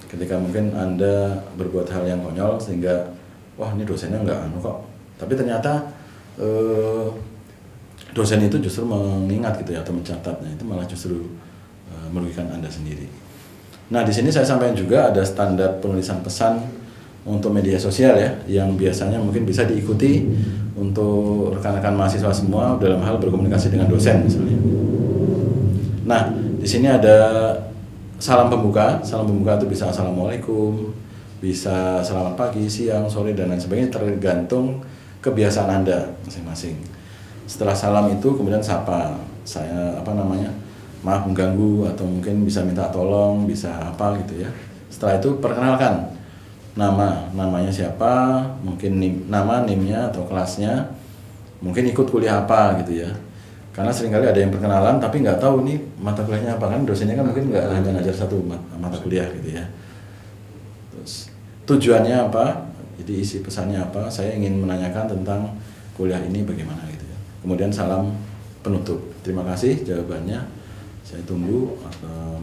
ketika mungkin Anda berbuat hal yang konyol sehingga wah ini dosennya nggak kok. Tapi ternyata dosen itu justru mengingat gitu ya atau mencatatnya, itu malah justru merugikan Anda sendiri. Nah di sini saya sampaikan juga ada standar penulisan pesan untuk media sosial ya, yang biasanya mungkin bisa diikuti untuk rekan-rekan mahasiswa semua dalam hal berkomunikasi dengan dosen misalnya. Nah di sini ada salam pembuka itu bisa assalamualaikum, bisa selamat pagi, siang, sore dan lain sebagainya, tergantung kebiasaan Anda masing-masing. Setelah salam itu kemudian sapa, saya maaf mengganggu, atau mungkin bisa minta tolong, bisa apa gitu ya. Setelah itu perkenalkan namanya siapa, mungkin nama, NIM-nya atau kelasnya, mungkin ikut kuliah apa gitu ya. Karena seringkali ada yang perkenalan tapi nggak tahu nih mata kuliahnya apa, kan dosennya kan mungkin nggak hanya ngajar satu mata kuliah gitu ya. Terus tujuannya apa, jadi isi pesannya apa, saya ingin menanyakan tentang kuliah ini bagaimana gitu ya. Kemudian salam penutup, terima kasih jawabannya, saya tunggu,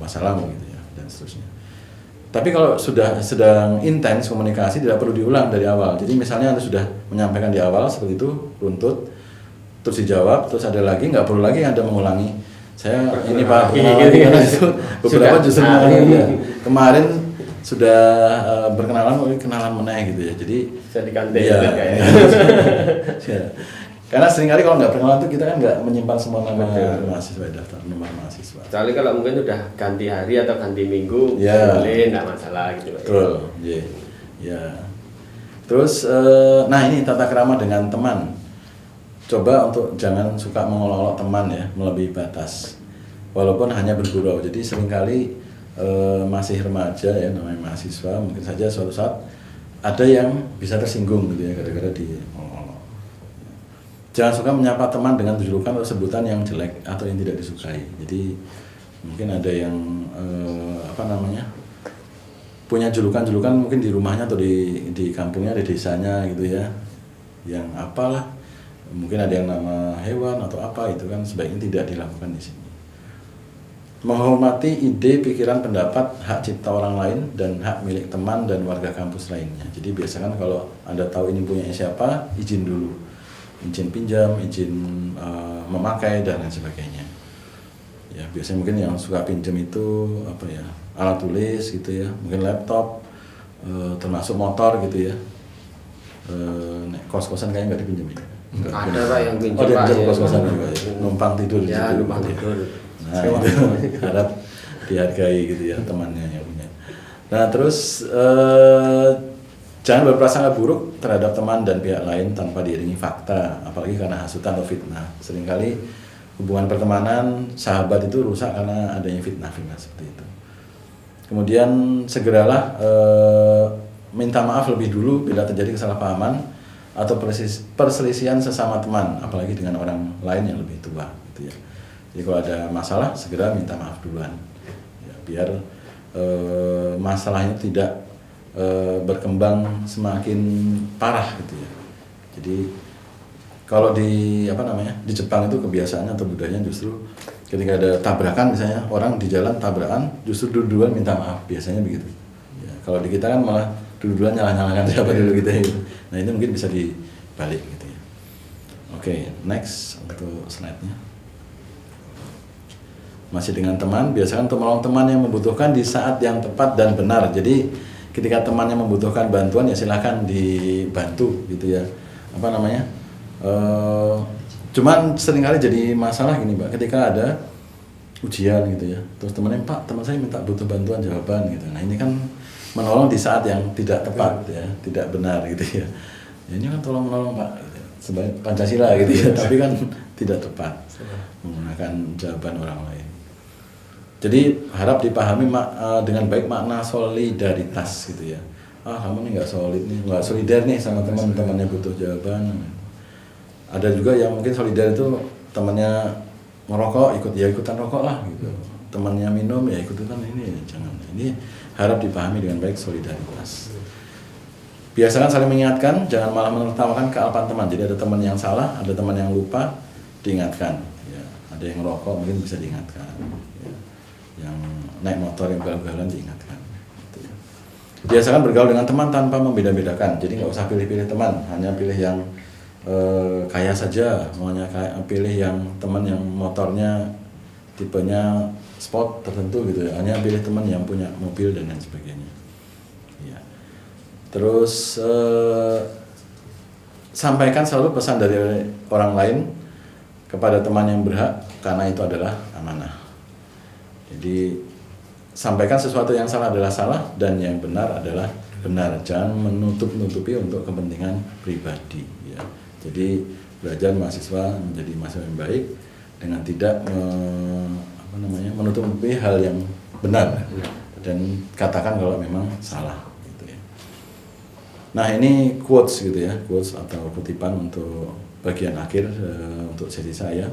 wassalam gitu ya, dan seterusnya. Tapi kalau sudah sedang intens komunikasi tidak perlu diulang dari awal. Jadi misalnya Anda sudah menyampaikan di awal seperti itu, runtut, terus dijawab, terus ada lagi, nggak perlu lagi Anda mengulangi. Saya ini Pak, karena itu beberapa justru kemarin sudah berkenalan, kenalan meneh gitu ya. Jadi bisa diganti ya, kayaknya. ya. Karena seringkali kalau nggak perkenalan itu kita kan nggak menyimpan semua nama mahasiswa, daftar nomor mahasiswa. Kecuali kalau mungkin udah ganti hari atau ganti minggu, ya, boleh, nggak masalah gitu Pak. Betul, ya. Terus, nah ini tata krama dengan teman. Coba untuk jangan suka mengolok-olok teman ya, melebihi batas. Walaupun hanya bergurau. Jadi seringkali masih remaja ya, namanya mahasiswa, mungkin saja suatu saat ada yang bisa tersinggung gitu ya, gara-gara diolok-olok. Jangan suka menyapa teman dengan julukan atau sebutan yang jelek atau yang tidak disukai. Jadi mungkin ada yang punya julukan mungkin di rumahnya atau di kampungnya, di desanya gitu ya, yang apalah. Mungkin ada yang nama hewan atau apa, itu kan sebaiknya tidak dilakukan di sini. Menghormati ide, pikiran, pendapat, hak cipta orang lain dan hak milik teman dan warga kampus lainnya. Jadi biasakan kalau Anda tahu ini punya siapa, izin dulu. Izin pinjam, izin memakai dan lain sebagainya. Ya, biasanya mungkin yang suka pinjam itu alat tulis gitu ya, mungkin laptop, termasuk motor gitu ya. Kos-kosan kayaknya nggak dipinjam ya. Ada Pak yang pinjam Pak. Pak. Kos-kosan juga ya. Numpang tidur di situ. Numpang tidur. Nah, itu harap dihargai gitu ya temannya yang punya. Nah, terus Jangan berprasangka buruk terhadap teman dan pihak lain tanpa diiringi fakta, apalagi karena hasutan atau fitnah. Seringkali hubungan pertemanan sahabat itu rusak karena adanya fitnah-fitnah seperti itu. Kemudian segeralah minta maaf lebih dulu bila terjadi kesalahpahaman atau perselisihan sesama teman, apalagi dengan orang lain yang lebih tua gitu ya. Jadi kalau ada masalah segera minta maaf duluan ya, biar masalahnya tidak berkembang semakin parah gitu ya. Jadi kalau di Jepang itu kebiasaannya atau budayanya justru ketika ada tabrakan misalnya, orang di jalan tabrakan justru duluan minta maaf, biasanya begitu ya. Kalau di kita kan malah duluan nyalah-nyalahkan siapa dulu gitu ya. Nah ini mungkin bisa dibalik gitu ya. Oke, next untuk slide-nya. Masih dengan teman, biasakan untuk menolong teman yang membutuhkan di saat yang tepat dan benar. Jadi ketika temannya membutuhkan bantuan ya silakan dibantu gitu ya. Cuman seringkali jadi masalah gini Pak, ketika ada ujian gitu ya, terus temannya, Pak teman saya butuh bantuan jawaban gitu. Nah ini kan menolong di saat yang tidak tepat ya, tidak benar gitu ya. Ya ini kan tolong menolong Pak, gitu. Sebagai Pancasila gitu ya, tapi kan tidak tepat menggunakan jawaban orang lain. Jadi harap dipahami dengan baik makna solidaritas gitu ya. Kamu nih nggak solid nih, nggak solidar nih sama teman-temannya butuh jawaban. Ada juga yang mungkin solidar itu temannya merokok, ikutan rokok lah gitu. Temannya minum ya ikutan ini, jangan. Ini harap dipahami dengan baik solidaritas. Biasakan saling mengingatkan, jangan malah menertawakan kealpaan teman. Jadi ada teman yang salah, ada teman yang lupa, diingatkan. Ya, ada yang merokok mungkin bisa diingatkan. Ya. Yang naik motor yang gagal-galan diingatkan. Gitu ya. Biasakan bergaul dengan teman tanpa membeda-bedakan. Jadi nggak usah pilih-pilih teman, hanya pilih yang kaya saja, maunya pilih yang teman yang motornya tipenya sport tertentu gitu ya. Hanya pilih teman yang punya mobil dan lain sebagainya. Ya. Terus sampaikan selalu pesan dari orang lain kepada teman yang berhak, karena itu adalah amanah. Jadi sampaikan sesuatu yang salah adalah salah dan yang benar adalah benar. Jangan menutup-nutupi untuk kepentingan pribadi. Ya. Jadi belajar mahasiswa menjadi mahasiswa yang baik dengan tidak menutup-nutupi hal yang benar dan katakan kalau memang salah. Gitu ya. Nah ini quotes gitu ya, quotes atau kutipan untuk bagian akhir untuk sesi saya.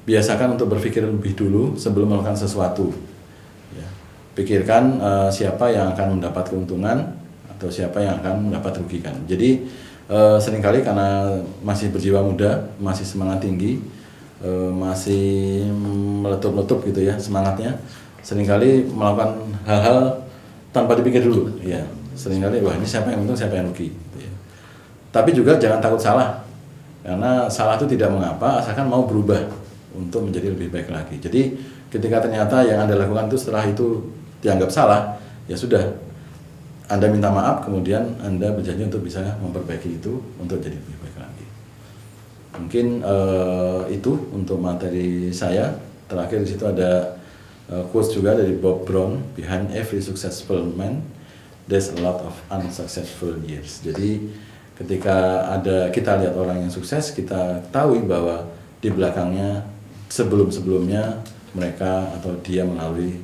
Biasakan untuk berpikir lebih dulu sebelum melakukan sesuatu. Ya. Pikirkan siapa yang akan mendapat keuntungan atau siapa yang akan mendapat rugikan. Jadi seringkali karena masih berjiwa muda, masih semangat tinggi, masih meletup-letup gitu ya semangatnya, seringkali melakukan hal-hal tanpa dipikir dulu. Ya. Seringkali wah ini siapa yang untung, siapa yang rugi. Gitu ya. Tapi juga jangan takut salah, karena salah itu tidak mengapa asalkan mau berubah untuk menjadi lebih baik lagi. Jadi ketika ternyata yang Anda lakukan itu setelah itu dianggap salah, ya sudah, Anda minta maaf, kemudian Anda berjanji untuk bisa memperbaiki itu untuk jadi lebih baik lagi. Mungkin itu untuk materi saya. Terakhir di situ ada quotes juga dari Bob Brown, behind every successful man there's a lot of unsuccessful years. Jadi ketika kita lihat orang yang sukses, kita tahu bahwa di belakangnya sebelum-sebelumnya mereka atau dia melalui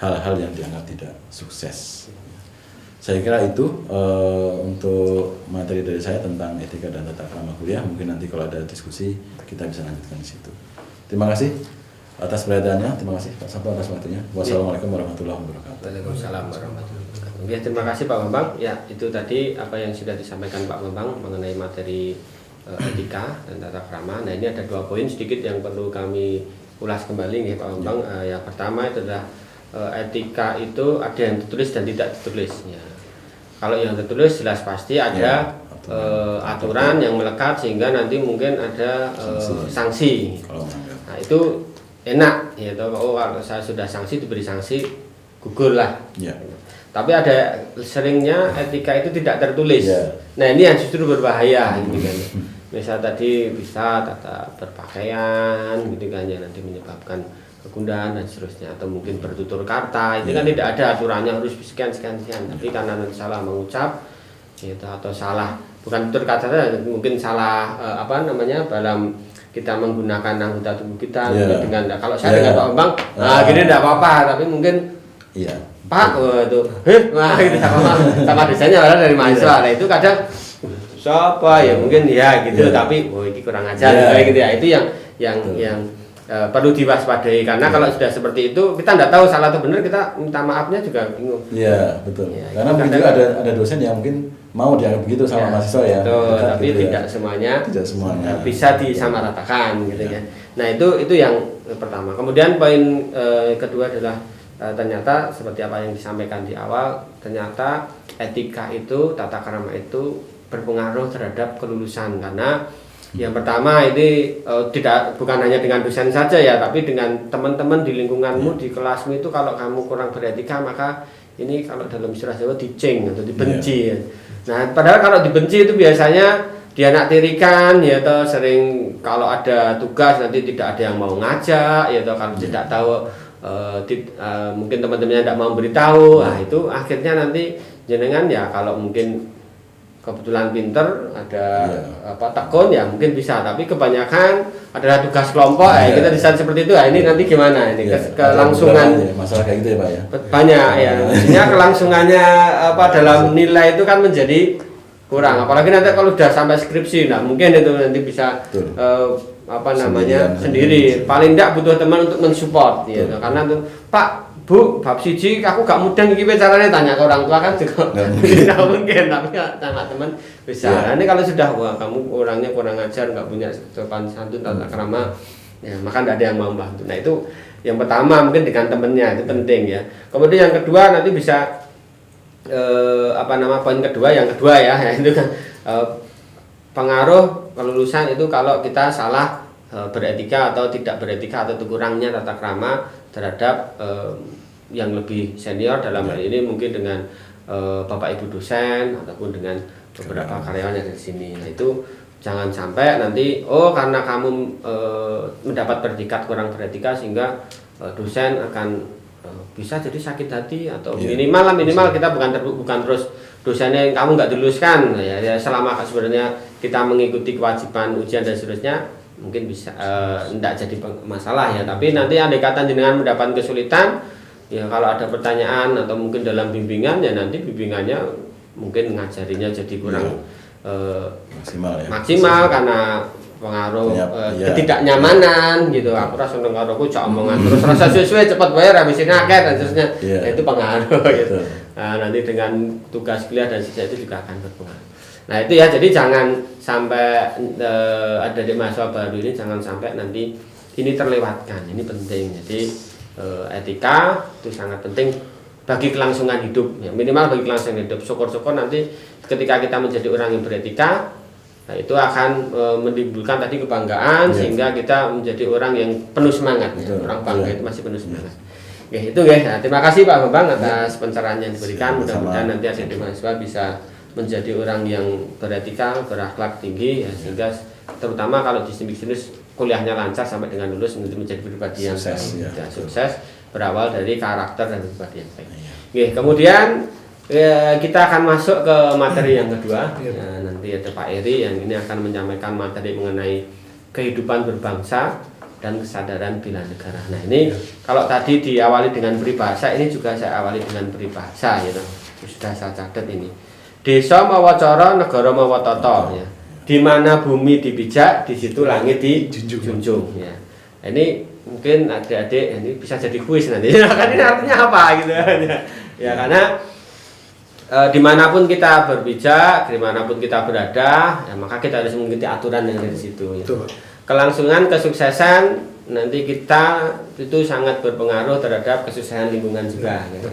hal-hal yang dianggap tidak sukses. Saya kira itu untuk materi dari saya tentang etika dan tata krama kuliah. Mungkin nanti kalau ada diskusi kita bisa lanjutkan di situ. Terima kasih atas perhatiannya. Terima kasih Pak Sabto atas waktunya. Wassalamualaikum warahmatullahi wabarakatuh. Waalaikumsalam warahmatullahi wabarakatuh. Ya, terima kasih Pak Bambang. Ya, itu tadi apa yang sudah disampaikan Pak Bambang mengenai materi etika dan tata krama. Nah, ini ada 2 poin sedikit yang perlu kami ulas kembali nih Pak Bambang. Yang pertama itu adalah etika itu ada yang tertulis dan tidak tertulis. Ya. Kalau yang tertulis jelas pasti ada aturan yang melekat sehingga nanti mungkin ada sanksi. Nah itu enak ya, kalau saya sudah sanksi diberi sanksi gugur lah. Ya. Tapi ada seringnya etika itu tidak tertulis. Ya. Nah ini yang justru berbahaya gitu kan. Misal tadi bisa tata berpakaian gitu kan ya, nanti menyebabkan kegundahan dan seterusnya, atau mungkin bertutur kata itu kan tidak ada aturannya harus sekian, tapi karena nanti salah mengucap gitu, atau salah, bukan tutur kata, mungkin salah dalam kita menggunakan anggota tubuh kita. Dengan kalau saya dengan Pak Bambang gini tidak apa-apa, tapi mungkin Pak itu gitu sama desainnya orang dari mahasiswa. Nah itu kadang siapa ya mungkin gitu, tapi ini kurang ajar gitu ya. Itu yang perlu diwaspadai, karena kalau sudah seperti itu kita tidak tahu salah atau benar, kita minta maafnya juga bingung. Iya betul. Karena mungkin juga ada dosen yang mungkin mau dianggap begitu sama mahasiswa ya. Betul, tapi gitu tidak semuanya bisa disamaratakan gitu ya. Nah itu yang pertama. Kemudian poin kedua adalah ternyata seperti apa yang disampaikan di awal, ternyata etika itu, tata krama itu berpengaruh terhadap kelulusan. Karena yang pertama ini bukan hanya dengan dosen saja ya, tapi dengan teman-teman di lingkunganmu, di kelasmu itu, kalau kamu kurang beretika maka ini kalau dalam istilah Jawa diceng atau dibenci ya. Nah padahal kalau dibenci itu biasanya dianaktirikan ya, atau sering kalau ada tugas nanti tidak ada yang mau ngajak ya, atau kalau tidak tahu mungkin teman-temannya tidak mau beritahu. Nah itu akhirnya nanti jenengan ya, kalau mungkin kebetulan pinter, ada tekun ya mungkin bisa, tapi kebanyakan adalah tugas kelompok kita desain seperti itu. Ini nanti gimana ini kelangsungan masalah kayak gitu ya Pak ya, banyak ya, maksudnya kelangsungannya dalam nilai itu kan menjadi kurang, apalagi nanti kalau sudah sampai skripsi. Nah mungkin itu nanti bisa sendiri. Paling tidak butuh teman untuk mensupport ya, karena tuh Pak Bu, bab siji aku gak mudah iki caranya, tanya ke orang tua kan juga tidak mungkin, tapi sama teman bisa. Nah, ini kalau sudah kamu orangnya kurang ajar, nggak punya sopan santun, tata krama, ya maka tidak ada yang mau membantu. Nah itu yang pertama, mungkin dengan temennya itu penting ya. Kemudian yang kedua nanti bisa poin kedua, yang kedua ya itu kan pengaruh kelulusan itu kalau kita salah beretika atau tidak beretika, atau kurangnya tata krama terhadap yang lebih senior, dalam hal ini mungkin dengan Bapak Ibu dosen ataupun dengan beberapa karyawan yang di sini. Nah itu jangan sampai nanti karena kamu mendapat predikat kurang beretika sehingga dosen akan bisa jadi sakit hati, atau minimal kita bukan terus dosennya yang kamu nggak diluluskan ya, selama sebenarnya kita mengikuti kewajiban ujian dan seterusnya mungkin bisa tidak jadi masalah ya. Tapi nanti andai kata jenengan mendapat kesulitan ya, kalau ada pertanyaan atau mungkin dalam bimbingan ya, nanti bimbingannya mungkin ngajarinya jadi kurang maksimal karena pengaruh ketidaknyamanan gitu. Aku rasa dengar aku cak omongan terus rasa sesuai cepat bayar habisin akeh dan seterusnya. Itu pengaruh gitu. Nah, nanti dengan tugas kuliah dan sisa itu juga akan berpengaruh. Nah itu ya, jadi jangan sampai ada di mahasiswa baru ini, jangan sampai nanti ini terlewatkan. Ini penting. Jadi etika itu sangat penting bagi kelangsungan hidup ya, minimal bagi kelangsungan hidup. Syukur-syukur nanti ketika kita menjadi orang yang beretika, nah itu akan menimbulkan tadi kebanggaan, sehingga kita menjadi orang yang penuh semangat ya. Orang bangga itu masih penuh semangat. Oke, itu ya. Nah, terima kasih Pak Bambang atas pencerahan yang diberikan. Mudah-mudahan nanti adik mahasiswa bisa menjadi orang yang beretika, berakhlak tinggi ya, sehingga terutama kalau di bisnis kuliahnya lancar sampai dengan lulus menjadi pribadi yang sukses, berawal dari karakter dan pribadi yang baik. Oke, kemudian kita akan masuk ke materi yang kedua. Ya, nanti ada Pak Eri yang ini akan menyampaikan materi mengenai kehidupan berbangsa dan kesadaran bela negara. Nah ini kalau tadi diawali dengan peribahasa, ini juga saya awali dengan peribahasa gitu. Sudah saya catat ini. Desa mawa cara, negara mawa tata ya. Di mana bumi dipijak, di situ langit dijunjung ya. Ini mungkin adik-adik ini bisa jadi kuis nanti. Kan ini artinya apa gitu ya. Karena dimanapun kita berpijak, dimanapun kita berada, ya, maka kita harus mengikuti aturan yang ada di situ. Ya. Kelangsungan kesuksesan nanti kita itu sangat berpengaruh terhadap kesuksesan lingkungan juga. Gitu.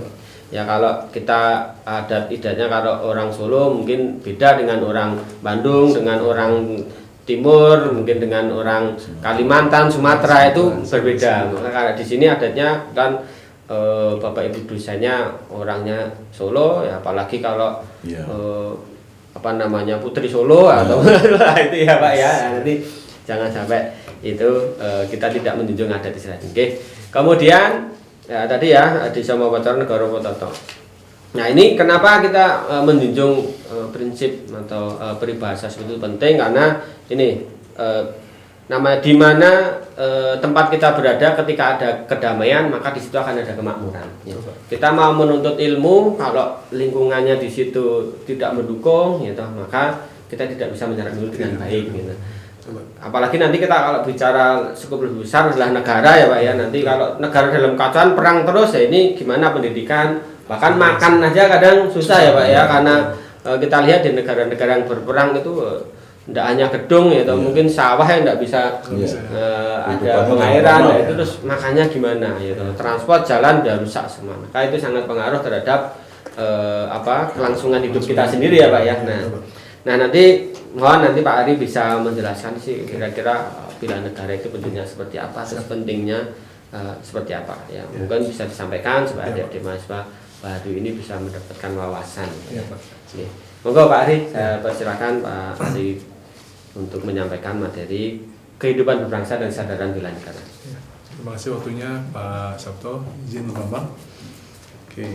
Ya kalau kita ada tidaknya, kalau orang Solo mungkin beda dengan orang Bandung, dengan orang Timur, mungkin dengan orang Kalimantan, Sumatera itu berbeda. Maka karena di sini adatnya kan Bapak Ibu dosennya orangnya Solo, ya apalagi kalau Putri Solo atau itu ya Pak ya. Nanti jangan sampai itu kita tidak menjunjung adat istiadat. Oke. Kemudian ya tadi ya di sama pacaran negara tata. Nah ini kenapa kita menjunjung prinsip atau peribahasa seperti itu penting, karena ini di mana tempat kita berada ketika ada kedamaian, maka di situ akan ada kemakmuran. Ya. Kita mau menuntut ilmu, kalau lingkungannya di situ tidak mendukung, gitu, maka kita tidak bisa menyerap ilmu dengan baik. Gitu. Apalagi nanti kita kalau bicara skup lebih besar adalah negara ya Pak ya. Nanti kalau negara dalam keadaan perang terus, ya ini gimana pendidikan? Bahkan makan aja kadang susah ya Pak ya, karena kita lihat di negara-negara yang berperang itu tidak hanya gedung ya, atau mungkin sawah yang tidak bisa ada pengairan, ya, itu terus makannya gimana gitu. Transport jalan udah rusak semua. Maka itu sangat pengaruh terhadap kelangsungan hidup kita sendiri ya Pak ya. Nah nanti mohon nanti Pak Ari bisa menjelaskan sih kira-kira bela negara itu bentuknya seperti apa, terus pentingnya seperti apa ya. Mungkin bisa disampaikan supaya adik-adik mahasiswa baru ini bisa mendapatkan wawasan. Ya, Pak. Oke. Monggo Pak Ari, saya persilakan Pak Ari untuk menyampaikan materi kehidupan berbangsa dan kesadaran bela negara. Ya, terima kasih waktunya Pak Sabto, izin Bambang. Oke,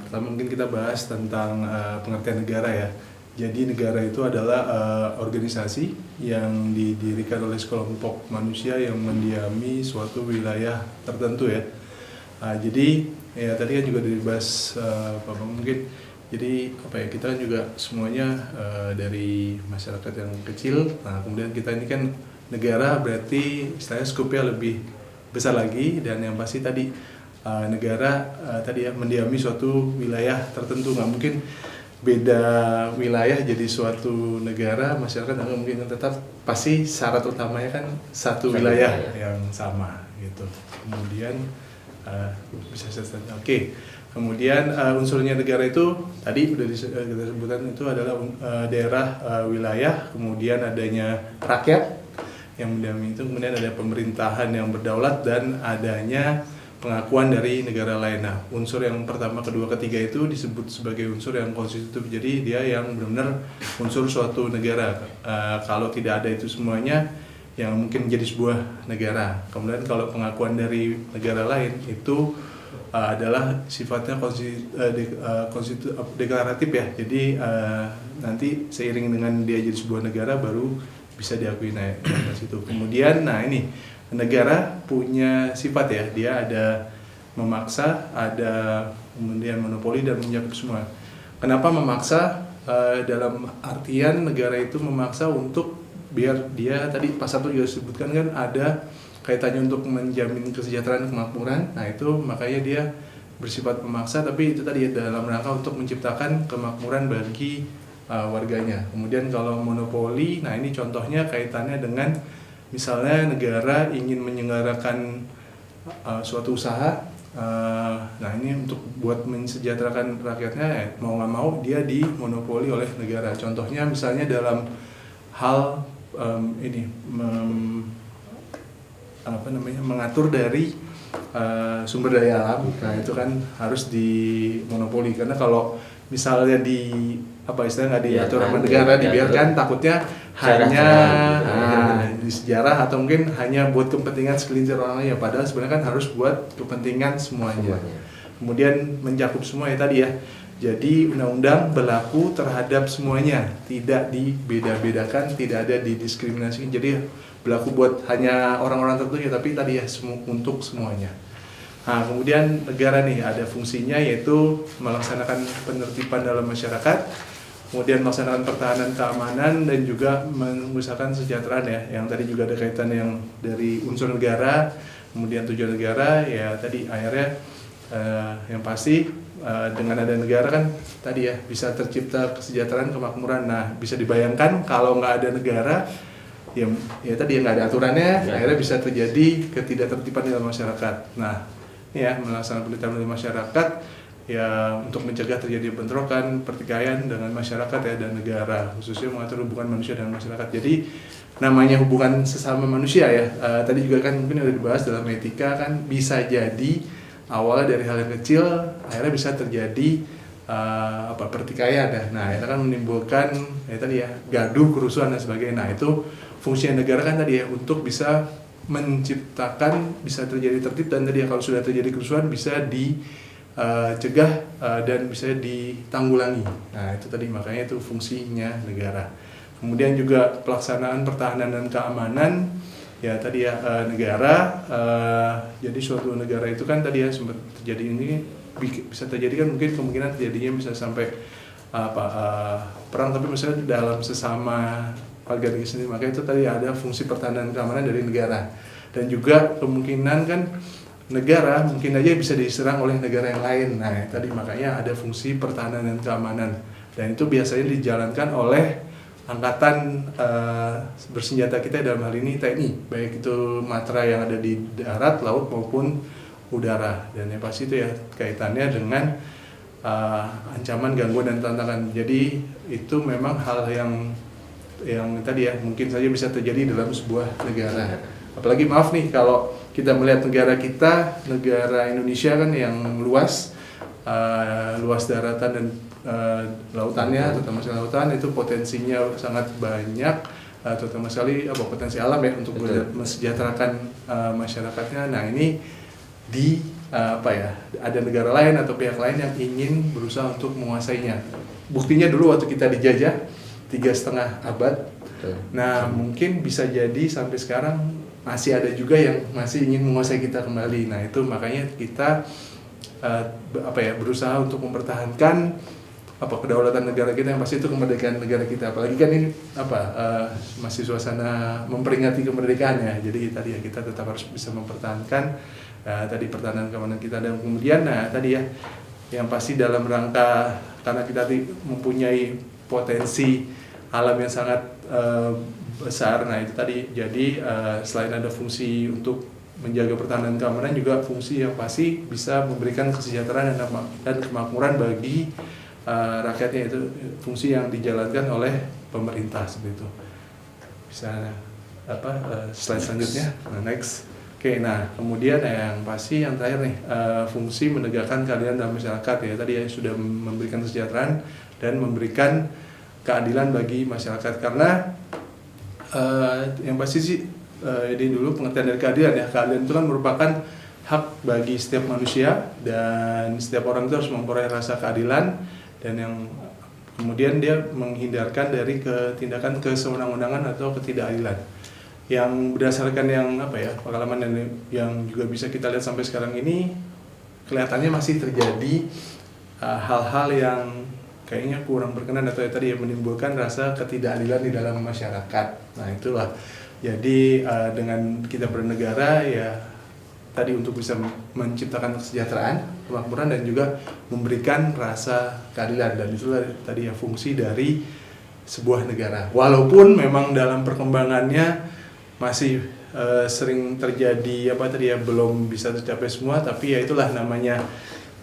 pertama mungkin kita bahas tentang pengertian negara ya. Jadi negara itu adalah organisasi yang didirikan oleh sekelompok manusia yang mendiami suatu wilayah tertentu ya. Jadi ya tadi kan juga dibahas Pak Bang mungkin. Jadi kita kan juga semuanya dari masyarakat yang kecil. Nah kemudian kita ini kan negara, berarti istilahnya skupnya lebih besar lagi, dan yang pasti tadi negara tadi ya mendiami suatu wilayah tertentu. Nggak mungkin beda wilayah jadi suatu negara, masyarakat nggak mungkin tetap, pasti syarat utamanya kan satu wilayah yang sama gitu. Kemudian bisa saya oke. Kemudian unsurnya negara itu tadi udah kita sebutkan, itu adalah daerah, wilayah, kemudian adanya rakyat yang mendiami itu, kemudian ada pemerintahan yang berdaulat, dan adanya pengakuan dari negara lain. Nah, unsur yang pertama, kedua, ketiga itu disebut sebagai unsur yang konstitutif. Jadi dia yang benar-benar unsur suatu negara. Kalau tidak ada itu semuanya, yang mungkin menjadi sebuah negara. Kemudian kalau pengakuan dari negara lain itu adalah sifatnya deklaratif ya. Jadi nanti seiring dengan dia jadi sebuah negara baru bisa diakui naik ke situ. Kemudian, nah ini negara punya sifat ya, dia ada memaksa, ada kemudian monopoli, dan mencakup semua. Kenapa memaksa? Dalam artian negara itu memaksa untuk biar dia tadi Pak Sabto juga sebutkan kan ada kaitannya untuk menjamin kesejahteraan, kemakmuran. Nah itu makanya dia bersifat memaksa, tapi itu tadi dalam rangka untuk menciptakan kemakmuran bagi warganya. Kemudian kalau monopoli, nah ini contohnya kaitannya dengan misalnya negara ingin menyelenggarakan suatu usaha, nah ini untuk buat mensejahterakan rakyatnya, mau nggak mau dia dimonopoli oleh negara. Contohnya misalnya dalam hal mengatur dari sumber daya alam, nah itu kan harus dimonopoli, karena kalau misalnya nggak diatur sama negara, dibiarkan, takutnya hanya di sejarah atau mungkin hanya buat kepentingan segelintir orang ya, padahal sebenarnya kan harus buat kepentingan semuanya. Kemudian mencakup semua ya tadi ya. Jadi undang-undang berlaku terhadap semuanya, tidak dibeda-bedakan, tidak ada didiskriminasi. Jadi berlaku buat hanya orang-orang tertentu ya, tapi tadi ya untuk semuanya. Nah, kemudian negara nih ada fungsinya yaitu melaksanakan penertiban dalam masyarakat, kemudian melaksanakan pertahanan keamanan, dan juga mengusahakan kesejahteraan ya. Yang tadi juga ada kaitan yang dari unsur negara, kemudian tujuan negara ya tadi akhirnya yang pasti dengan ada negara kan tadi ya bisa tercipta kesejahteraan, kemakmuran. Nah bisa dibayangkan kalau nggak ada negara ya tadi nggak ada aturannya, akhirnya bisa terjadi ketidaktertiban dalam masyarakat. Nah ini ya melaksanakan penertiban dalam masyarakat ya untuk mencegah terjadi bentrokan, pertikaian dengan masyarakat ya dan negara, khususnya mengatur hubungan manusia dengan masyarakat. Jadi namanya hubungan sesama manusia ya, tadi juga kan mungkin udah dibahas dalam etika kan, bisa jadi awalnya dari hal yang kecil akhirnya bisa terjadi pertikaian ya. Nah itu kan menimbulkan ya tadi ya gaduh, kerusuhan dan sebagainya. Nah itu fungsi negara kan tadi ya untuk bisa menciptakan, bisa terjadi tertib, dan tadi ya kalau sudah terjadi kerusuhan bisa cegah dan bisa ditanggulangi. Nah itu tadi makanya itu fungsinya negara. Kemudian juga pelaksanaan pertahanan dan keamanan, ya tadi ya negara. Jadi suatu negara itu kan tadi ya sempat terjadi ini, bisa terjadi kan mungkin kemungkinan terjadinya bisa sampai perang, tapi misalnya dalam sesama warga negara sendiri. Makanya itu tadi ada fungsi pertahanan dan keamanan dari negara. Dan juga kemungkinan kan negara mungkin aja bisa diserang oleh negara yang lain. Nah tadi makanya ada fungsi pertahanan dan keamanan, dan itu biasanya dijalankan oleh angkatan bersenjata kita, dalam hal ini TNI, baik itu matra yang ada di darat, laut maupun udara. Dan yang pasti itu ya kaitannya dengan ancaman, gangguan dan tantangan. Jadi itu memang hal yang tadi ya mungkin saja bisa terjadi dalam sebuah negara. Apalagi maaf nih kalau kita melihat negara kita, negara Indonesia kan yang luas daratan dan lautannya, terutama lautan itu potensinya sangat banyak, terutama sekali potensi alam ya untuk mensejahterakan masyarakatnya. Nah ini ada negara lain atau pihak lain yang ingin berusaha untuk menguasainya. Buktinya dulu waktu kita dijajah 3,5 abad. Nah mungkin bisa jadi sampai sekarang masih ada juga yang masih ingin menguasai kita kembali. Nah itu makanya kita berusaha untuk mempertahankan kedaulatan negara kita, yang pasti itu kemerdekaan negara kita. Apalagi kan ini masih suasana memperingati kemerdekaannya. Jadi tadi ya kita tetap harus bisa mempertahankan tadi pertahanan keamanan kita. Dan kemudian tadi ya yang pasti dalam rangka karena kita mempunyai potensi alam yang sangat besar. Nah itu tadi jadi selain ada fungsi untuk menjaga pertahanan dan keamanan, juga fungsi yang pasti bisa memberikan kesejahteraan dan kemakmuran bagi rakyatnya. Itu fungsi yang dijalankan oleh pemerintah seperti itu. Bisa slide selanjutnya. Next. Oke, nah kemudian yang pasti yang terakhir nih, fungsi menegakkan keadilan dalam masyarakat ya. Tadi ya sudah memberikan kesejahteraan dan memberikan keadilan bagi masyarakat. Karena yang pasti sih ini dulu pengertian dari keadilan ya. Keadilan itu kan merupakan hak bagi setiap manusia, dan setiap orang itu harus memperoleh rasa keadilan, dan yang kemudian dia menghindarkan dari tindakan kesewenang-wenangan atau ketidakadilan. Yang berdasarkan yang pengalaman yang juga bisa kita lihat sampai sekarang ini, kelihatannya masih terjadi hal-hal yang kayaknya kurang berkenan atau tadi menimbulkan rasa ketidakadilan di dalam masyarakat. Nah itulah, jadi dengan kita bernegara ya tadi untuk bisa menciptakan kesejahteraan, kemakmuran, dan juga memberikan rasa keadilan. Dan itulah tadi ya fungsi dari sebuah negara. Walaupun memang dalam perkembangannya masih sering terjadi belum bisa tercapai semua, tapi ya itulah namanya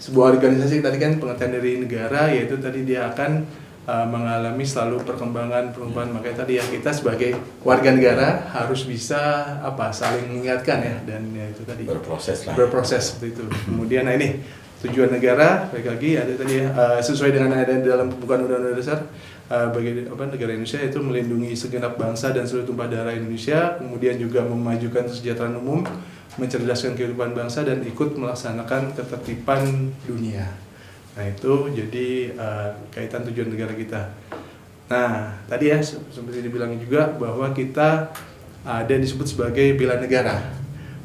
sebuah organisasi. Tadi kan pengertian dari negara yaitu tadi dia akan mengalami selalu perkembangan. Makanya tadi ya kita sebagai warga negara harus bisa saling mengingatkan ya, dan ya itu tadi berproses seperti itu. Kemudian ini tujuan negara, baik lagi ada tadi ya sesuai dengan ada dalam pembukaan Undang-Undang Dasar bagi negara Indonesia, itu melindungi segenap bangsa dan seluruh tumpah darah Indonesia, kemudian juga memajukan kesejahteraan umum, mencerdaskan kehidupan bangsa, dan ikut melaksanakan ketertiban dunia. Nah itu jadi kaitan tujuan negara kita. Nah tadi ya seperti dibilang juga bahwa kita ada disebut sebagai bela negara.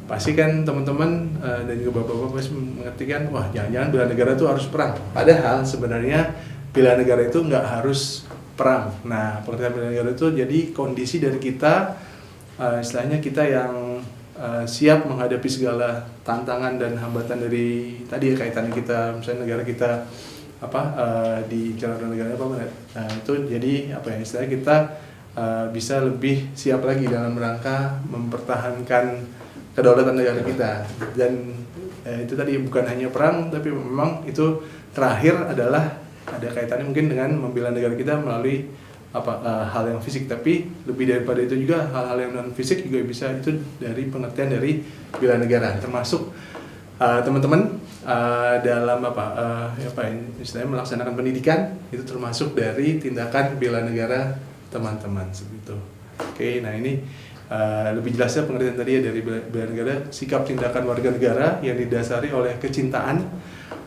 Pasti kan teman-teman dan juga bapak-bapak pasti mengertikan, wah jangan-jangan bela negara itu harus perang. Padahal sebenarnya bela negara itu nggak harus perang. Nah pengertian bela negara itu jadi kondisi dari kita, istilahnya kita yang siap menghadapi segala tantangan dan hambatan dari tadi ya kaitannya kita, misalnya negara kita di jalan negara itu jadi istilahnya kita bisa lebih siap lagi dalam rangka mempertahankan kedaulatan negara kita. Dan itu tadi bukan hanya perang, tapi memang itu terakhir adalah ada kaitannya mungkin dengan membela negara kita melalui hal yang fisik, tapi lebih daripada itu juga hal-hal yang non fisik juga bisa itu dari pengertian dari bela negara, termasuk teman-teman dalam istilahnya melaksanakan pendidikan, itu termasuk dari tindakan bela negara teman-teman seperti itu. Oke, nah ini lebih jelasnya pengertian tadi ya dari bela negara, sikap tindakan warga negara yang didasari oleh kecintaan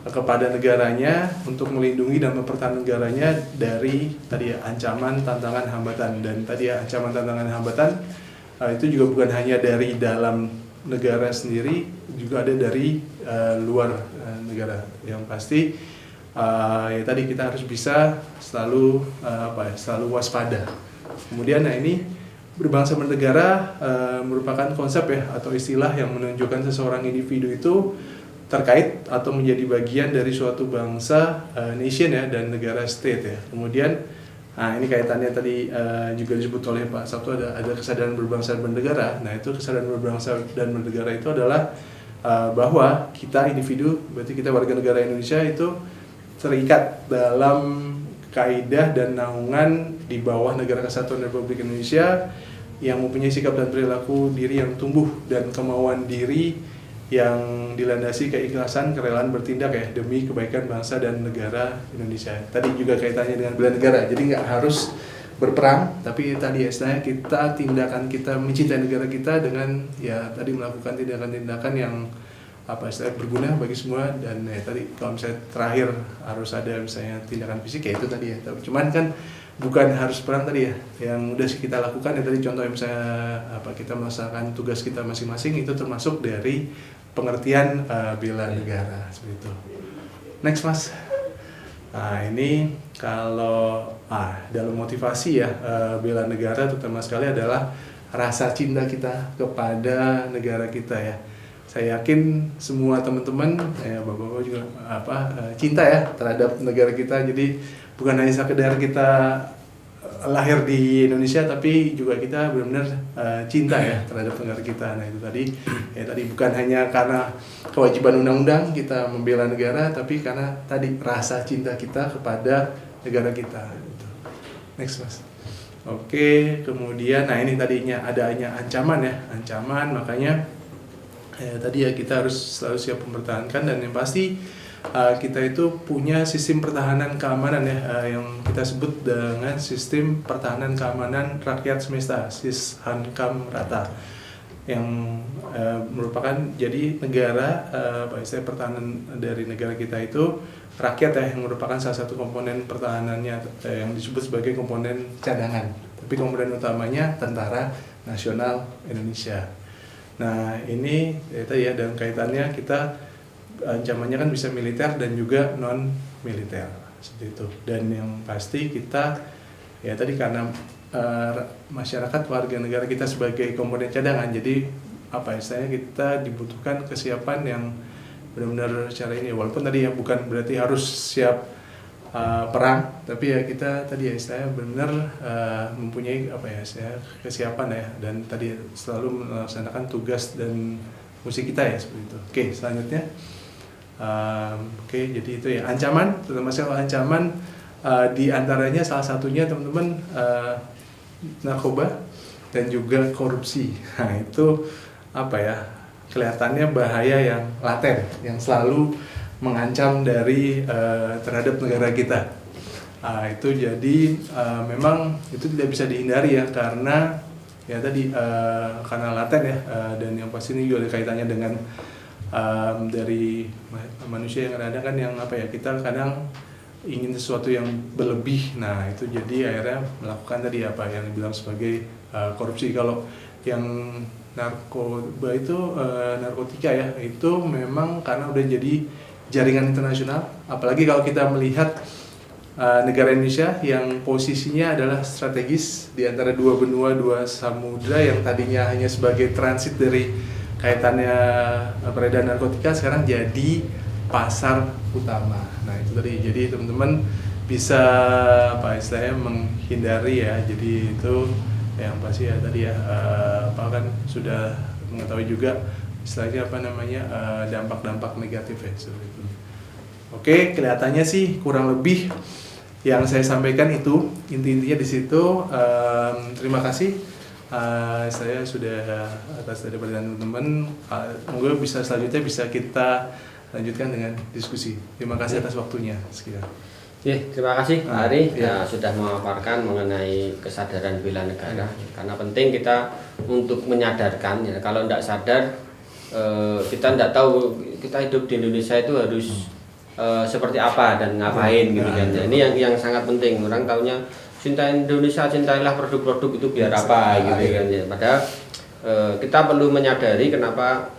kepada negaranya untuk melindungi dan mempertahankan negaranya dari tadi ya, ancaman, tantangan, hambatan. Dan tadi ya, ancaman, tantangan, hambatan itu juga bukan hanya dari dalam negara sendiri, juga ada dari luar negara. Yang pasti ya tadi kita harus bisa selalu selalu waspada. Kemudian ini berbangsa bernegara merupakan konsep ya atau istilah yang menunjukkan seseorang individu itu terkait atau menjadi bagian dari suatu bangsa, nation ya, dan negara state ya. Kemudian, ini kaitannya tadi juga disebut oleh Pak Sabtu, ada kesadaran berbangsa dan bernegara. Nah itu kesadaran berbangsa dan bernegara itu adalah bahwa kita individu, berarti kita warga negara Indonesia itu terikat dalam kaidah dan naungan di bawah Negara Kesatuan Republik Indonesia yang mempunyai sikap dan perilaku diri yang tumbuh dan kemauan diri yang dilandasi keikhlasan, kerelaan bertindak ya demi kebaikan bangsa dan negara Indonesia. Tadi juga kaitannya dengan bela negara, jadi nggak harus berperang, tapi tadi ya istilahnya tindakan kita mencintai negara kita dengan ya tadi melakukan tindakan-tindakan yang istilahnya berguna bagi semua. Dan ya tadi kalau misalnya terakhir harus ada misalnya tindakan fisik ya itu tadi ya. Cuman kan bukan harus perang tadi ya, yang udah kita lakukan ya tadi contoh misalnya kita melaksanakan tugas kita masing-masing itu termasuk dari pengertian bela negara seperti itu. Next Mas. Nah ini kalau dalam motivasi ya bela negara terutama sekali adalah rasa cinta kita kepada negara kita ya. Saya yakin semua teman-teman ya bapak-bapak juga cinta ya terhadap negara kita. Jadi bukan hanya sekedar kita lahir di Indonesia, tapi juga kita benar-benar cinta ya terhadap negara kita. Nah itu tadi bukan hanya karena kewajiban undang-undang kita membela negara, tapi karena tadi rasa cinta kita kepada negara kita. Next Mas. Oke, kemudian ini tadinya adanya ancaman ya, makanya tadi ya kita harus selalu siap mempertahankan. Dan yang pasti kita itu punya sistem pertahanan keamanan ya yang kita sebut dengan sistem pertahanan keamanan rakyat semesta, SISHANKAM rata, yang merupakan jadi negara istilah pertahanan dari negara kita itu rakyat ya, yang merupakan salah satu komponen pertahanannya yang disebut sebagai komponen cadangan, tapi komponen utamanya Tentara Nasional Indonesia. Nah ini tadi ya, dan kaitannya kita ancamannya kan bisa militer dan juga non militer seperti itu. Dan yang pasti kita ya tadi karena masyarakat warga negara kita sebagai komponen cadangan, jadi istilahnya kita dibutuhkan kesiapan yang benar-benar secara ini, walaupun tadi ya bukan berarti harus siap perang, tapi ya kita tadi ya istilahnya benar mempunyai kesiapan ya, dan tadi selalu melaksanakan tugas dan fungsi kita ya seperti itu. Oke, selanjutnya jadi itu ya ancaman, terutama soal ancaman di antaranya salah satunya teman-teman narkoba dan juga korupsi. Nah itu kelihatannya bahaya yang laten yang selalu mengancam dari terhadap negara kita. Itu jadi memang itu tidak bisa dihindari ya, karena ya tadi karena laten ya, dan yang pasti ini juga ada kaitannya dengan dari manusia yang kadang kan yang kita kadang ingin sesuatu yang berlebih. Nah itu jadi akhirnya melakukan tadi yang dibilang sebagai korupsi. Kalau yang narkoba itu narkotika ya, itu memang karena udah jadi jaringan internasional, apalagi kalau kita melihat negara Indonesia yang posisinya adalah strategis di antara dua benua, dua samudra, yang tadinya hanya sebagai transit dari kaitannya peredaran narkotika, sekarang jadi pasar utama. Nah itu tadi, jadi teman-teman bisa istilahnya menghindari ya. Jadi itu yang pasti ya tadi ya kan sudah mengetahui juga istilahnya dampak-dampak negatif ya seperti itu. Oke, kelihatannya sih kurang lebih yang saya sampaikan itu inti-intinya di situ. Terima kasih. Saya sudah atas dari pertanyaan teman-teman. Monggo bisa selanjutnya bisa kita lanjutkan dengan diskusi. Terima kasih atas waktunya. Sekian. Terima kasih Pak Ari sudah memaparkan mengenai kesadaran bela negara. Karena penting kita untuk menyadarkan ya. Kalau tidak sadar kita tidak tahu kita hidup di Indonesia itu harus seperti apa dan ngapain gitu kan. Nah, ini yang sangat penting. Orang taunya cinta Indonesia, cintailah produk-produk itu biar apa gitu kan ya. Padahal kita perlu menyadari kenapa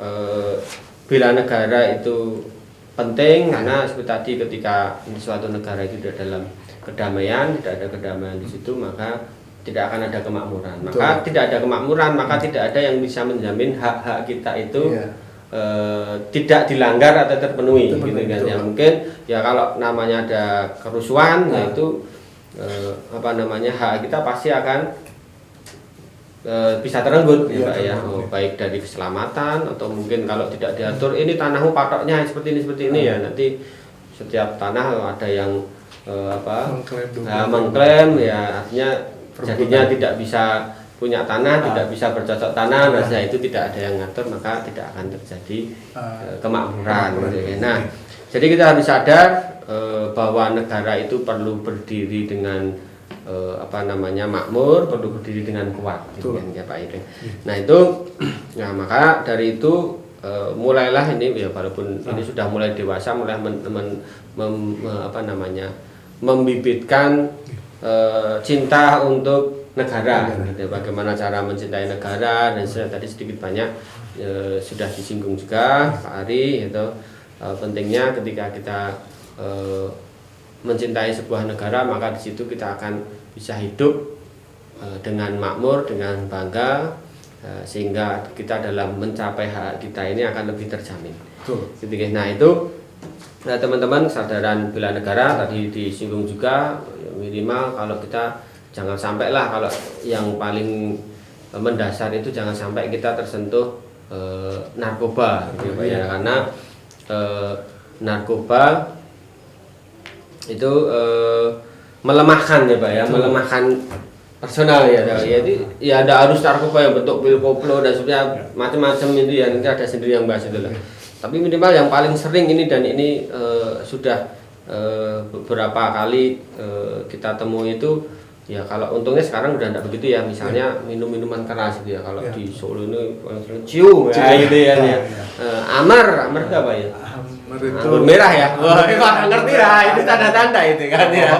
bela negara itu penting, karena seperti tadi ketika suatu negara itu tidak dalam kedamaian, tidak ada kedamaian di situ, maka tidak akan ada kemakmuran. Maka tidak ada kemakmuran, maka tidak ada yang bisa menjamin hak-hak kita itu tidak dilanggar atau terpenuhi gitu kan. Ya mungkin ya kalau namanya ada kerusuhan yaitu hak kita pasti akan bisa terenggut ya Pak ya. Baik dari keselamatan atau mungkin kalau tidak diatur ini tanahmu patoknya seperti ini ya, nanti setiap tanah ada yang mengklaim ya, artinya jadinya tidak bisa punya tanah, tidak bisa bercocok tanah, nah itu tidak ada yang ngatur, maka tidak akan terjadi kemakmuran. Nah, jadi kita harus sadar bahwa negara itu perlu berdiri dengan makmur, perlu berdiri dengan kuat, gitu kan ya Pak Iring. Nah itu, nah maka dari itu mulailah ini ya, walaupun ini sudah mulai dewasa, mulai membibitkan cinta untuk negara, gitu. Bagaimana cara mencintai negara dan tadi sedikit banyak sudah disinggung juga Pak Ari, itu pentingnya ketika kita mencintai sebuah negara, maka di situ kita akan bisa hidup dengan makmur, dengan bangga, sehingga kita dalam mencapai hak kita ini akan lebih terjamin. Nah itu teman-teman, kesadaran bela negara tadi disinggung juga, minimal kalau kita jangan sampai lah, kalau yang paling mendasar itu jangan sampai kita tersentuh narkoba gitu ya, karena narkoba itu melemahkan ya Pak ya, melemahkan personal ya. Jadi ya ada harus narkoba yang bentuk pil koplo dan sebagainya macam-macam itu ya, nanti ada sendiri yang bahas itu lah. Tapi minimal yang paling sering ini, dan ini sudah beberapa kali kita temui itu ya, kalau untungnya sekarang udah enggak begitu ya, misalnya minum-minuman keras gitu ya, kalau di Solo ini ciu ya gitu ya, amar itu apa ya, anggur merah ya, wah nggak ngerti lah, itu tanda-tanda itu kan ya.